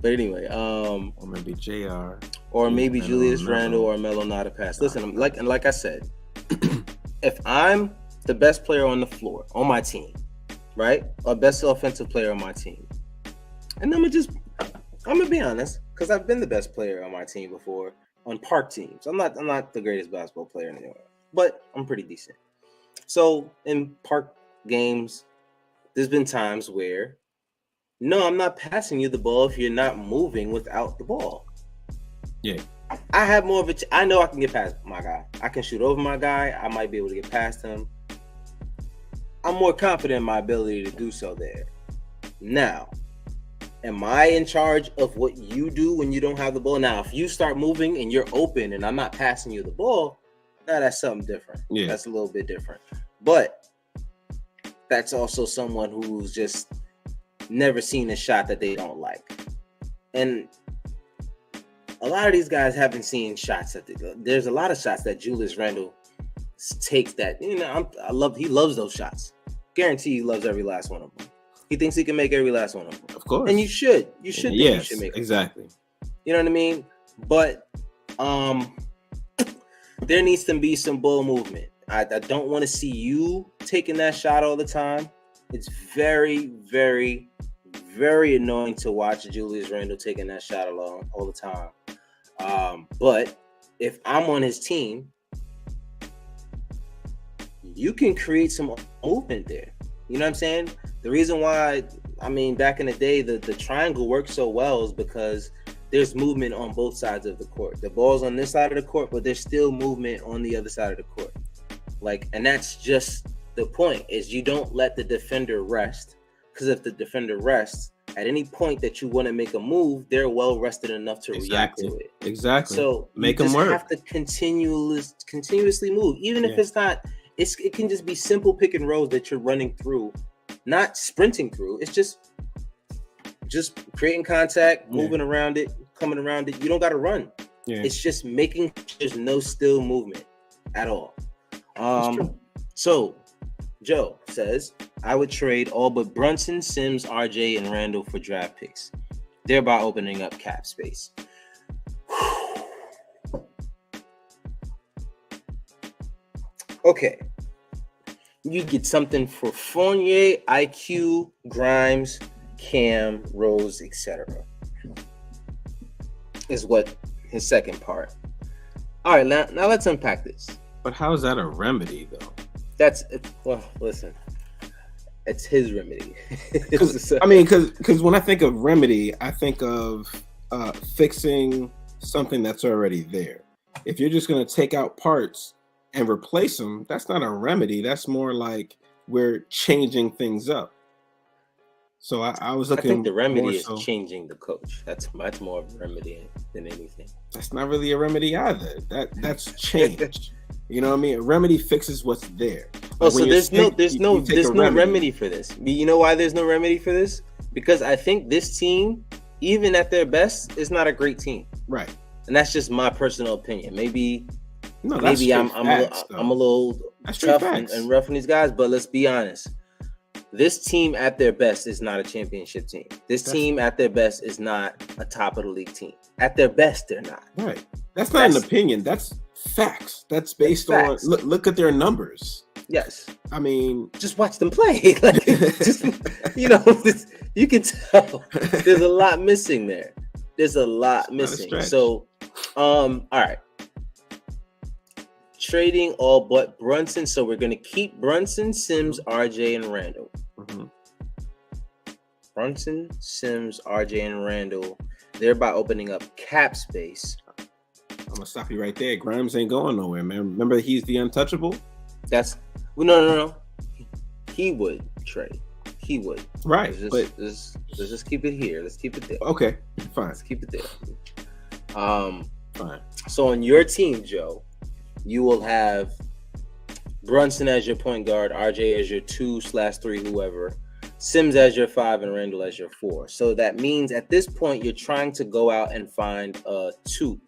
But anyway, or maybe JR, or maybe Julius Randle or Melo not a pass. Listen, like I said, if I'm the best player on the floor on my team, right, or best offensive player on my team, and I'm gonna be honest, because I've been the best player on my team before on park teams. I'm not the greatest basketball player anywhere, but I'm pretty decent. So in park games, there's been times where, no, I'm not passing you the ball if you're not moving without the ball. Yeah. I have more of a, I know I can get past my guy. I can shoot over my guy. I might be able to get past him. I'm more confident in my ability to do so there. Now, am I in charge of what you do when you don't have the ball? Now, if you start moving and you're open and I'm not passing you the ball, now that's something different. Yeah. That's a little bit different. But that's also someone who's just never seen a shot that they don't like. And a lot of these guys haven't seen shots there's a lot of shots that Julius Randle takes that, he loves those shots. Guarantee he loves every last one of them. He thinks he can make every last one of them. Of course. And you should think you should make them. Exactly. You know what I mean? But there needs to be some ball movement. I don't want to see you taking that shot all the time. It's very, very, very annoying to watch Julius Randle taking that shot all the time. But if I'm on his team, you can create some movement there. You know what I'm saying? The reason why, back in the day, the triangle worked so well is because there's movement on both sides of the court. The ball's on this side of the court, but there's still movement on the other side of the court. And that's just the point, is you don't let the defender rest. Because if the defender rests, at any point that you want to make a move, they're well rested enough to react to it. Exactly. So make them work. You have to continuously move, even if it's not. It can just be simple pick and rolls that you're running through, not sprinting through. It's just creating contact, moving around it, coming around it. You don't got to run. Yeah. It's just making sure there's no still movement at all. So Joe says, I would trade all but Brunson, Sims, RJ, and Randall for draft picks, thereby opening up cap space. Okay. You get something for Fournier, IQ, Grimes, Cam, Rose, etc. Is what his second part. All right, now let's unpack this. But how is that a remedy, though? Listen, it's his remedy. Because when I think of remedy, I think of fixing something that's already there. If you're just going to take out parts and replace them, that's not a remedy. That's more like we're changing things up. So I was looking. I think the remedy is changing the coach. That's much more of a remedy than anything. That's not really a remedy either. That's change. You know what I mean? A remedy fixes what's there. So there's no remedy for this. You know why there's no remedy for this? Because I think this team, even at their best, is not a great team. Right. and that's just my personal opinion. Maybe that's I'm facts, a little tough and rough on these guys, but let's be honest. This team at their best is not a championship team. This team at their best is not a top of the league team. At their best, they're not. Right. That's not an opinion. That's facts. That's based on look at their numbers. Yes. I mean, just watch them play. Like, just, you can tell there's a lot missing there. There's a lot missing. So, all right. Trading all but Brunson. So we're going to keep Brunson, Sims, RJ, and Randall. Mm-hmm. Brunson, Sims, RJ, and Randall. Thereby opening up cap space. I'm gonna stop you right there. Grimes ain't going nowhere, man. Remember, he's the untouchable. No. He would trade. He would. Right. Let's just keep it here. Let's keep it there. Okay. Fine. Let's keep it there. Fine. So on your team, Joe, you will have Brunson as your point guard, RJ as your 2/3, whoever, Sims as your 5, and Randall as your 4. So that means at this point you're trying to go out and find a 2.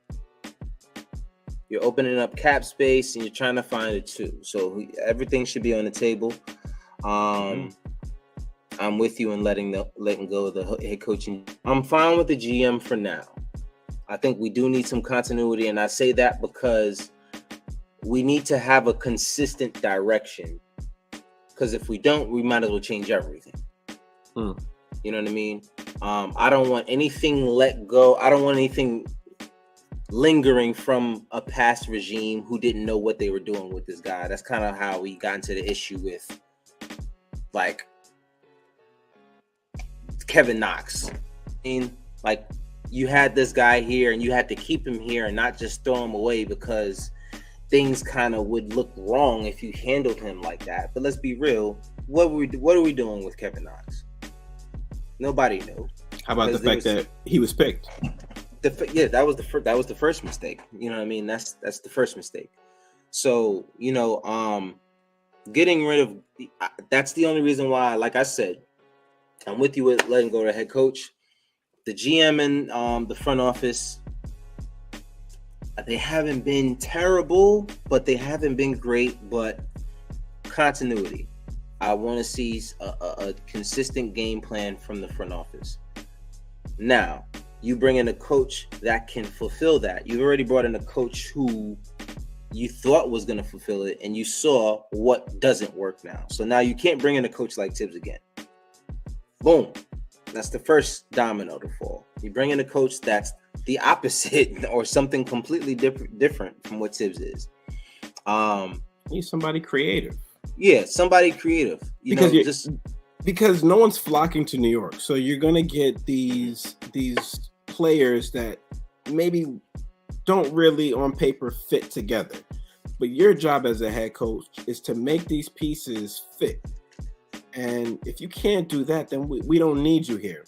You're opening up cap space and you're trying to find a 2. So everything should be on the table. I'm with you in letting go of the head coaching. I'm fine with the GM for now. I think we do need some continuity, and I say that because we need to have a consistent direction. Because if we don't, we might as well change everything. You know what I mean? I don't want anything let go. I don't want anything lingering from a past regime who didn't know what they were doing with this guy. That's kind of how we got into the issue with, like, Kevin Knox. I mean, like, you had this guy here and you had to keep him here and not just throw him away because things kind of would look wrong if you handled him like that. But let's be real. What are we doing with Kevin Knox? Nobody knew. How about the fact that he was picked? That was the first mistake. You know what I mean? That's the first mistake. So, getting rid of that's the only reason why, like I said, I'm with you with letting go of the head coach. The GM and the front office, they haven't been terrible, but they haven't been great. But continuity. I want to see a consistent game plan from the front office. Now, you bring in a coach that can fulfill that. You've already brought in a coach who you thought was going to fulfill it, and you saw what doesn't work now. So now you can't bring in a coach like Tibbs again. Boom. That's the first domino to fall. You bring in a coach that's the opposite or something completely different from what Tibbs is. Need somebody creative. Yeah, somebody creative. Because no one's flocking to New York, so you're gonna get these players that maybe don't really on paper fit together. But your job as a head coach is to make these pieces fit. And if you can't do that, then we don't need you here.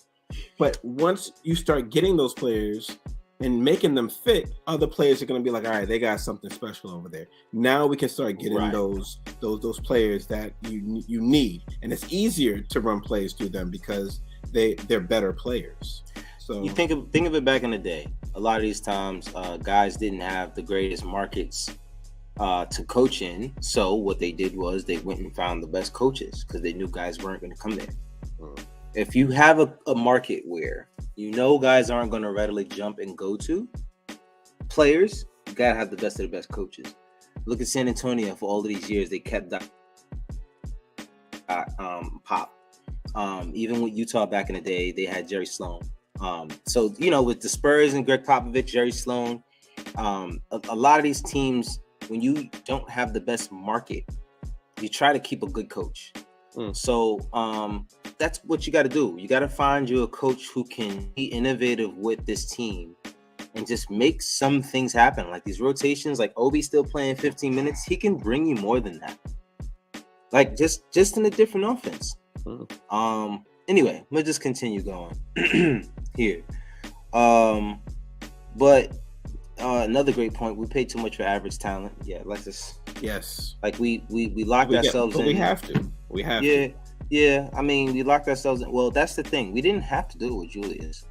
But once you start getting those players and making them fit, other players are going to be like, all right, they got something special over there. Now we can start getting those players that you need. And it's easier to run plays through them because they're better players. So you think of it back in the day. A lot of these times, guys didn't have the greatest markets to coach in. So what they did was they went and found the best coaches because they knew guys weren't going to come there. If you have a market where guys aren't going to readily jump and go to players, you got to have the best of the best coaches. Look at San Antonio for all of these years. They kept that Pop. Even with Utah back in the day, they had Jerry Sloan. So, with the Spurs and Greg Popovich, Jerry Sloan, a lot of these teams, when you don't have the best market, you try to keep a good coach. So that's what you got to do. You got to find you a coach who can be innovative with this team and just make some things happen. Like these rotations, like Obi's still playing 15 minutes. He can bring you more than that. Like just in a different offense. Anyway, let's just continue going here. But another great point. We pay too much for average talent. Yeah, let's just. Yes. Like we locked ourselves in. We have to. Yeah. I mean, we locked ourselves in. Well, that's the thing. We didn't have to do it with Julius.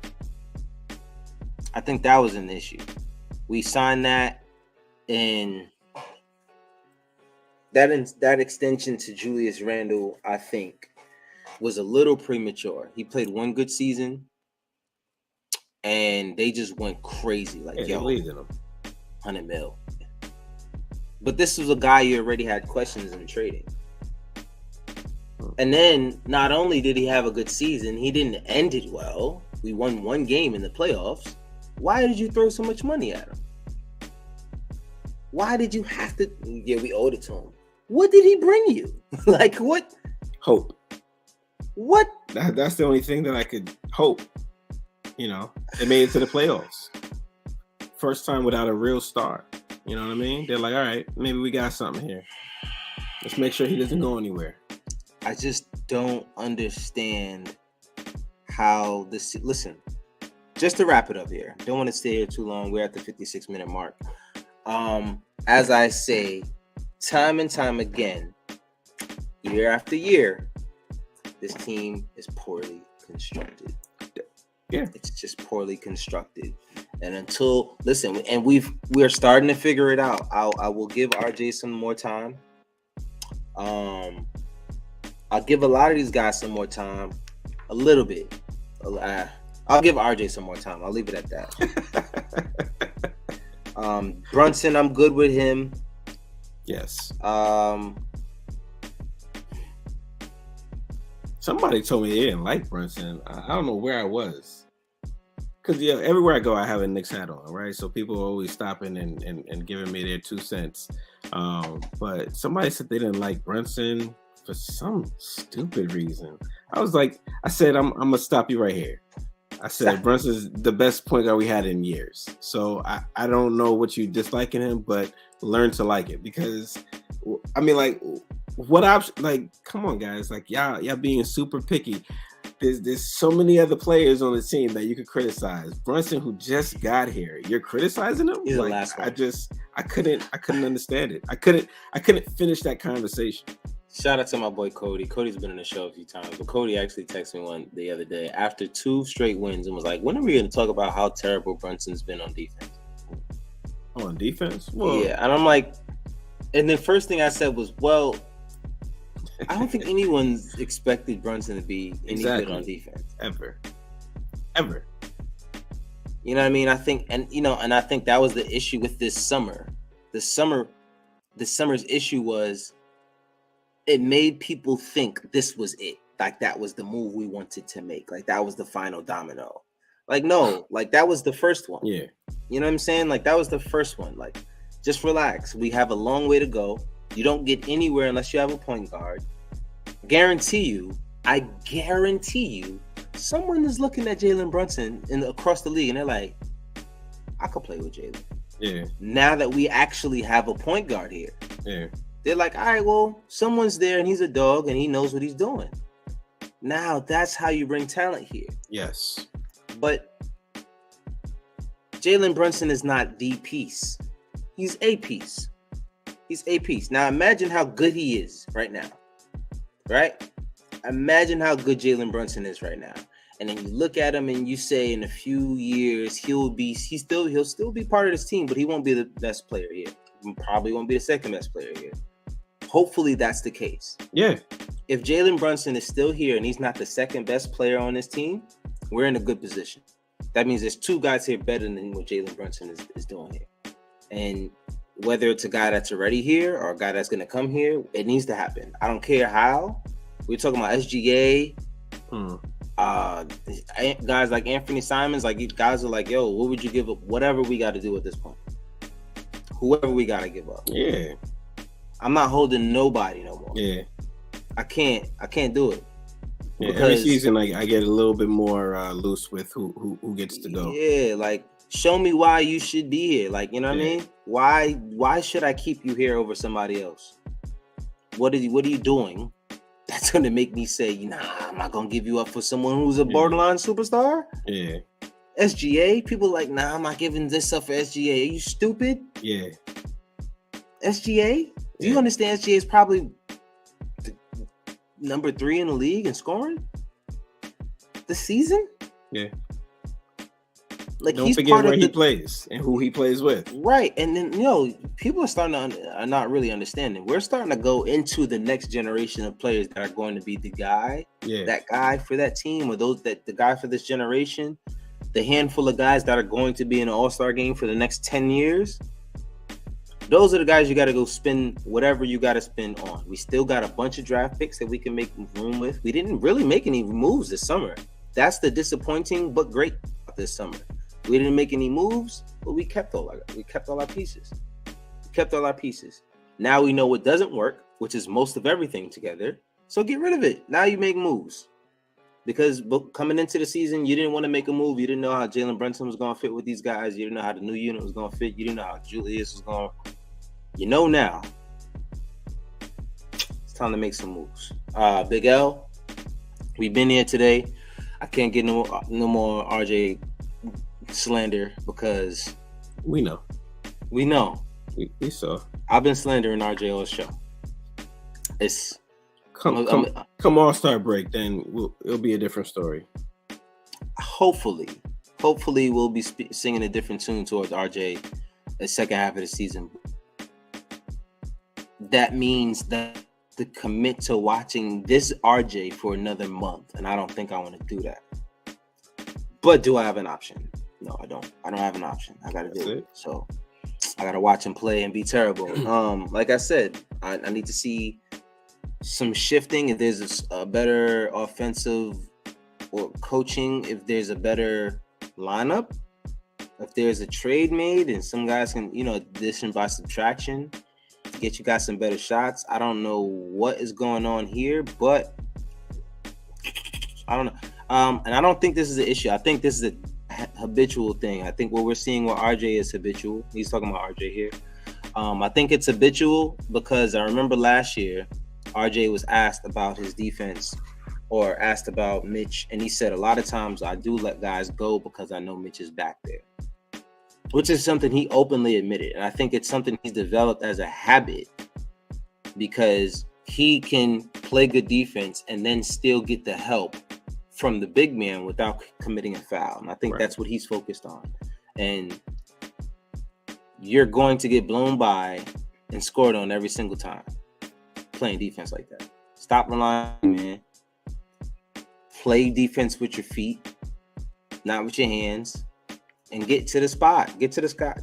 I think that was an issue. We signed that, and that extension to Julius Randle, I think, was a little premature. He played one good season, and they just went crazy. Like, they believed in him. 100 mil. But this was a guy you already had questions in trading. And then not only did he have a good season, he didn't end it well. We won one game in the playoffs. Why did you throw so much money at him? Why did you have to? Yeah, we owed it to him. What did he bring you? Like, what? Hope. What? That's the only thing that I could hope. You know, they made it to the playoffs. First time without a real star. You know what I mean? They're like, all right, maybe we got something here. Let's make sure he doesn't go anywhere. I just don't understand how this. Listen, just to wrap it up here. Don't want to stay here too long. We're at the 56-minute mark. As I say, time and time again, year after year, this team is poorly constructed. Yeah, it's just poorly constructed. And until and we're starting to figure it out. I will give RJ some more time. I'll give a lot of these guys some more time, a little bit. I'll give RJ some more time. I'll leave it at that. Brunson, I'm good with him. Yes. Somebody told me they didn't like Brunson. I don't know where I was. Because, yeah, everywhere I go, I have a Knicks hat on, right? So people are always stopping and giving me their 2 cents. But somebody said they didn't like Brunson for some stupid reason. I said, I'm going to stop you right here. I said, Brunson's the best point guard we had in years. So I don't know what you dislike in him, but learn to like it. Because, I mean, like, what option? Like, come on, guys. Like, y'all being super picky. There's so many other players on the team that you could criticize. Brunson, who just got here, you're criticizing him? He's like, the last one. I couldn't understand it. I couldn't finish that conversation. Shout out to my boy Cody. Cody's been in the show a few times, but Cody actually texted me one the other day after 2 straight wins and was like, when are we going to talk about how terrible Brunson's been on defense? Oh, on defense? Well, yeah, and I'm like, and the first thing I said was, well, I don't think anyone's expected Brunson to be any good on defense. Ever. You know what I mean? I think, and I think that was the issue with this summer. This summer's issue was it made people think this was it. Like that was the move we wanted to make. Like that was the final domino. Like, no, like that was the first one. Yeah. You know what I'm saying? Like that was the first one. Like, just relax. We have a long way to go. You don't get anywhere unless you have a point guard. I guarantee you, someone is looking at Jalen Brunson across the league and they're like, I could play with Jalen. Yeah. Now that we actually have a point guard here. Yeah. They're like, all right, well, someone's there and he's a dog and he knows what he's doing. Now that's how you bring talent here. Yes. But Jalen Brunson is not the piece. He's a piece. Now imagine how good he is right now. Right? Imagine how good Jalen Brunson is right now. And then you look at him and you say in a few years he'll still be part of this team, but he won't be the best player here. He probably won't be the second best player here. Hopefully that's the case. Yeah. If Jalen Brunson is still here and he's not the second best player on this team, we're in a good position. That means there's 2 guys here better than what Jalen Brunson is doing here. And whether it's a guy that's already here or a guy that's going to come here, it needs to happen. I don't care how. We're talking about SGA. Guys like Anthony Simons, like these guys are like, yo, what would you give up? Whatever we got to do at this point. Whoever we got to give up. Yeah. I'm not holding nobody no more. Yeah. I can't do it. Yeah, every season I get a little bit more loose with who gets to go. Yeah, like show me why you should be here. Like, you know what I mean? Why should I keep you here over somebody else? What are you doing that's gonna make me say, nah, I'm not gonna give you up for someone who's a borderline superstar? Yeah. SGA, people like, nah, I'm not giving this up for SGA. Are you stupid? Yeah. SGA? Do you understand SGA is probably number 3 in the league in scoring this season? Yeah. Like, Don't he's forget part where of he the plays and who he plays with. right. And then, people are starting to are not really understanding. We're starting to go into the next generation of players that are going to be the guy, Yeah. that guy for that team, or the guy for this generation, the handful of guys that are going to be in an all-star game for the next 10 years. Those are the guys you got to go spend whatever you got to spend on. We still got a bunch of draft picks that we can make room with. We didn't really make any moves this summer. That's the disappointing but great about this summer. We didn't make any moves, but we kept all our pieces. Now we know what doesn't work, which is most of everything together. So get rid of it. Now you make moves. Because coming into the season, you didn't want to make a move. You didn't know how Jalen Brunson was going to fit with these guys. You didn't know how the new unit was going to fit. You didn't know how Julius was going to. You know now. It's time to make some moves. Big L, we've been here today. I can't get no more RJ slander because we know. We saw. I've been slandering RJ all show. It's come All-Star break, then it'll be a different story. Hopefully we'll be singing a different tune towards RJ the second half of the season. That means that to commit to watching this RJ for another month, and I don't think I want to do that. But do I have an option? No, I don't. I don't have an option. I got to do it. So I got to watch him play and be terrible. Like I said, I need to see some shifting. If there's a better offensive or coaching, if there's a better lineup, if there's a trade made and some guys can, addition by subtraction, get you guys some better shots. I don't know what is going on here, but I don't know. And I don't think this is an issue. I think this is a habitual thing. I think what we're seeing with RJ is habitual. He's talking about RJ here. I think it's habitual because I remember last year, RJ was asked about his defense or asked about Mitch, and he said a lot of times I do let guys go because I know Mitch is back there, which is something he openly admitted. And I think it's something he's developed as a habit because he can play good defense and then still get the help from the big man without committing a foul. And I think that's what he's focused on. And you're going to get blown by and scored on every single time playing defense like that. Stop relying, man. Play defense with your feet, not with your hands, and get to the spot. Get to the spot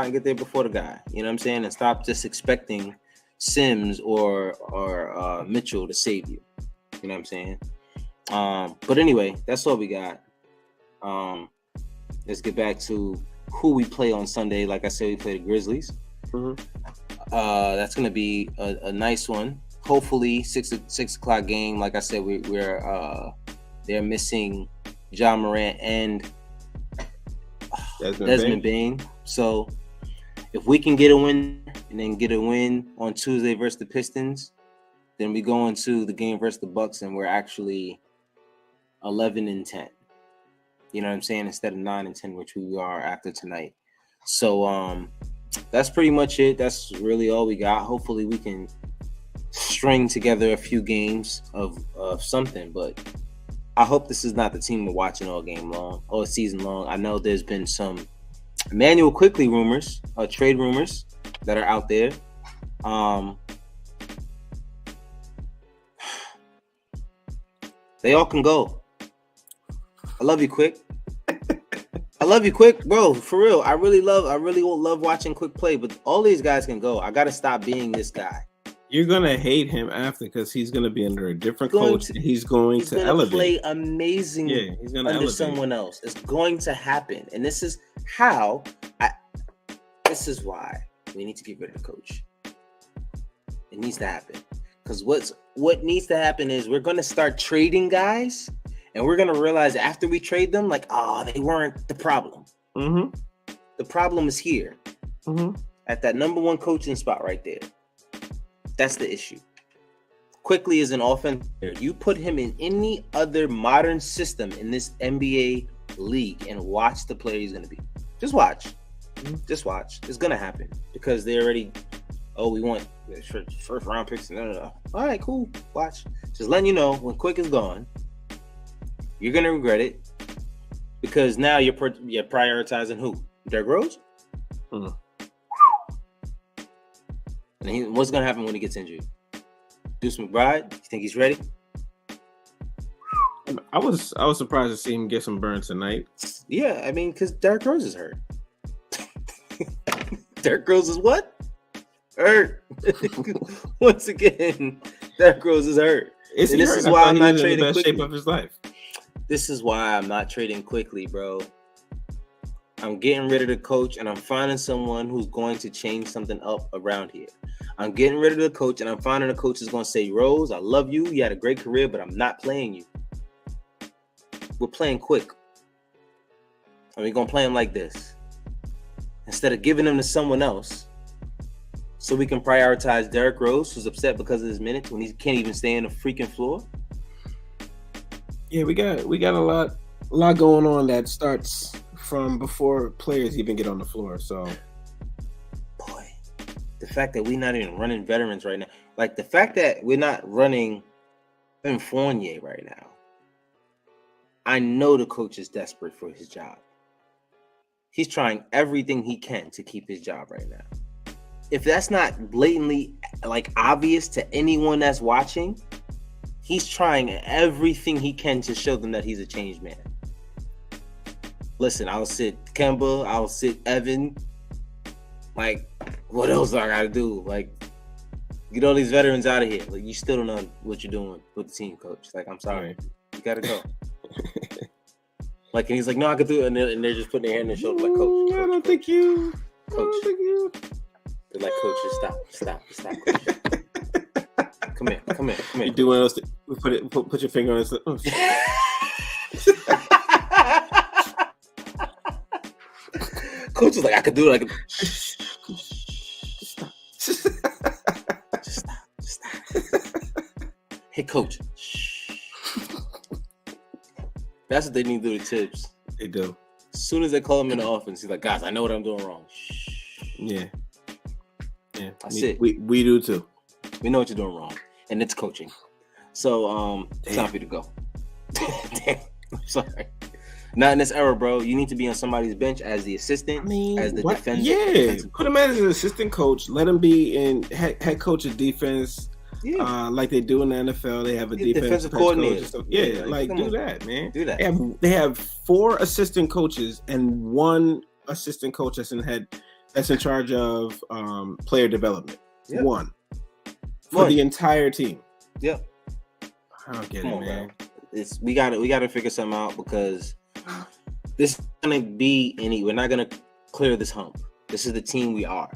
and get there before the guy. You know what I'm saying? And stop just expecting Sims or Mitchell to save you. You know what I'm saying? But anyway, that's all we got. Let's get back to who we play on Sunday. Like I said, we play the Grizzlies. Mm-hmm. That's going to be a nice one. Hopefully, 6 o'clock game. Like I said, they're missing John Morant and Desmond Bane. So if we can get a win and then get a win on Tuesday versus the Pistons, then we go into the game versus the Bucks and we're actually 11-10. You know what I'm saying? Instead of 9-10, which we are after tonight. So that's pretty much it. That's really all we got. Hopefully we can string together a few games of something, but I hope this is not the team we're watching all game long, all season long. I know there's been some Emmanuel Quickly rumors, trade rumors that are out there. They all can go. I love you, Quick. I love you, Quick, bro. For real, I really will love watching Quick play. But all these guys can go. I gotta stop being this guy. You're gonna hate him after because he's gonna be under a different coach. He's going to elevate. Play amazing. Yeah, he's gonna under elevate. Someone else. It's going to happen, and this is how. This is why we need to get rid of the coach. It needs to happen because what needs to happen is we're gonna start trading guys. And we're going to realize after we trade them, like, they weren't the problem. Mm-hmm. The problem is here. Mm-hmm. At that number one coaching spot right there. That's the issue. Quickly is an offense player. You put him in any other modern system in this NBA league and watch the player he's going to be. Just watch. Mm-hmm. Just watch. It's going to happen. Because they already, we want first round picks. No. All right, cool. Watch. Just letting you know, when Quick is gone, you're going to regret it. because now you're prioritizing who? Derrick Rose. And what's gonna happen when he gets injured? Deuce McBride. You think he's ready? I was surprised to see him get some burn tonight. Yeah, I mean, because Derrick Rose is hurt. Derrick Rose is what? Hurt. Once again, Derrick Rose is hurt. This is why I'm not trading in the best quickly. shape of his life. This is why I'm not trading quickly, bro. I'm getting rid of the coach, and I'm finding someone who's going to change something up around here. I'm getting rid of the coach, and I'm finding a coach who's going to say, Rose, I love you. You had a great career, but I'm not playing you. We're playing quick. And we're going to play him like this. Instead of giving him to someone else, so we can prioritize Derrick Rose, who's upset because of his minutes when he can't even stay on the freaking floor. Yeah, we got a lot going on that starts from before players even get on the floor. So, boy, the fact that we're not even running veterans right now, like the fact that we're not running Fournier right now, I know the coach is desperate for his job. He's trying everything he can to keep his job right now. If that's not blatantly obvious to anyone that's watching, he's trying everything he can to show them that he's a changed man. Listen, I'll sit Kemba, I'll sit Evan. What else do I gotta do? Get all these veterans out of here. You still don't know what you're doing with the team, coach. I'm sorry. You gotta go. And he's like, no, I could do it. And they're just putting their hand on their shoulder coach. I don't think you. Coach. They're like, coach, just stop, coach. Come here. You do one of those things. Put your finger on his lip. Oh, coach is like, I could do it. Just stop. Hey, coach. That's what they need to do to Tibbs. They do. As soon as they call him in the offense, he's like, guys, I know what I'm doing wrong. Yeah. That's it. We do too. We know what you're doing wrong. And it's coaching. So it's time for you to go. Damn. I'm sorry. Not in this era, bro. You need to be on somebody's bench as the assistant, as the defender. Yeah. Put him as an assistant coach. Let him be in head coach of defense. Yeah. Like they do in the NFL. They have a defensive coordinator. Yeah, do that, man. Do that. They have 4 assistant coaches and 1 assistant coach that's in charge of player development. Yep. 1 for the entire team. Yep. I don't get it, man. We gotta figure something out because this is gonna be we're not gonna clear this hump. This is the team we are.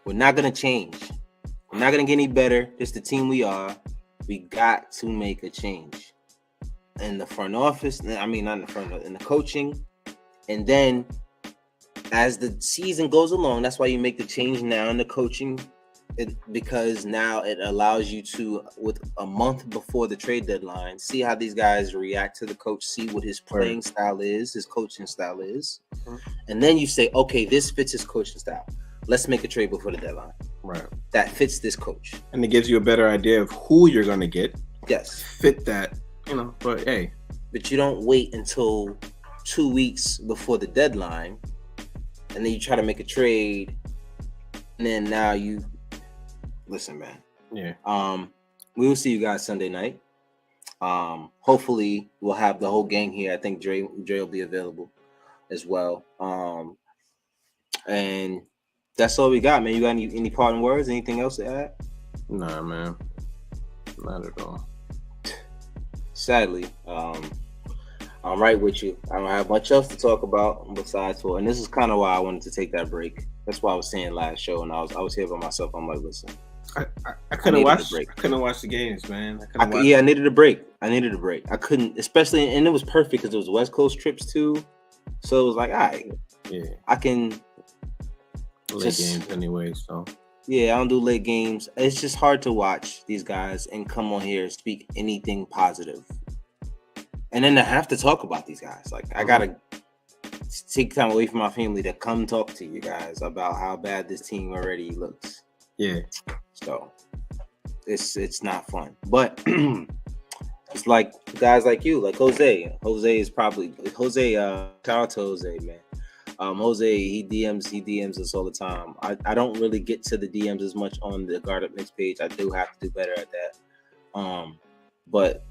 We're not gonna change. We're not gonna get any better. This is the team we are. We got to make a change in the front office. I mean, not in the front, in the coaching, and then as the season goes along, that's why you make the change now in the coaching, because now it allows you to, with a month before the trade deadline, see how these guys react to the coach, see what his playing style is, his coaching style is, and then you say, okay, this fits his coaching style. Let's make a trade before the deadline. Right. That fits this coach. And it gives you a better idea of who you're going to get. Yes. Fit that, but hey. But you don't wait until 2 weeks before the deadline, and then you try to make a trade, and then now you... Listen, man. Yeah. We will see you guys Sunday night. Hopefully, we'll have the whole gang here. I think Dre will be available as well. And... that's all we got, man. You got any parting words? Anything else to add? Nah, man. Not at all. Sadly, I'm right with you. I don't have much else to talk about besides and this is kind of why I wanted to take that break. That's why I was saying last show, and I was here by myself. I'm like, listen, I couldn't watch the games, man. I needed a break. I couldn't, especially, and it was perfect because it was West Coast trips too. So it was like, all right, I can. Late games anyway, so yeah, I don't do late games. It's just hard to watch these guys and come on here and speak anything positive, and then I have to talk about these guys. I gotta take time away from my family to come talk to you guys about how bad this team already looks. Yeah, so it's not fun, but It's like guys like you, like Jose. Jose is probably Jose. Shout out to Jose, man. Jose, he DMs us all the time. I don't really get to the DMs as much on the Guard Up Knicks page. I do have to do better at that. But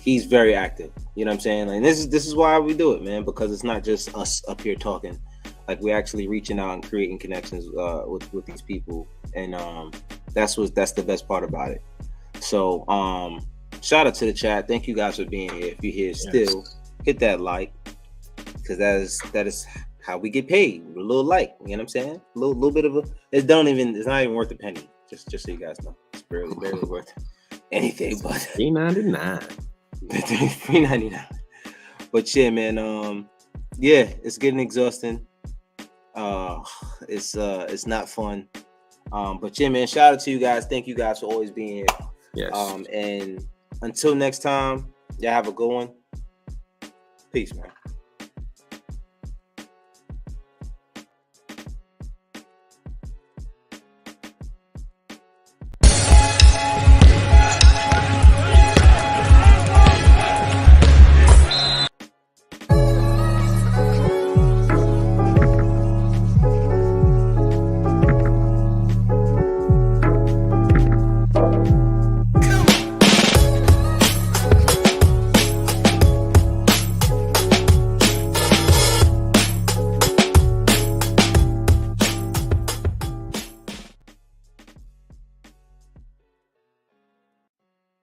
he's very active. You know what I'm saying? Like this is why we do it, man. Because it's not just us up here talking. Like we're actually reaching out and creating connections with these people, and that's the best part about it. So shout out to the chat. Thank you guys for being here. If you're here still, hit that like, because that is how we get paid. A little like, you know what I'm saying? A little bit of a. It's not even worth a penny. Just so you guys know, it's barely worth anything but $3.99. $3.99. But yeah, man. Yeah, it's getting exhausting. It's not fun. But yeah, man. Shout out to you guys. Thank you guys for always being here. Yes. And until next time, y'all have a good one. Peace, man.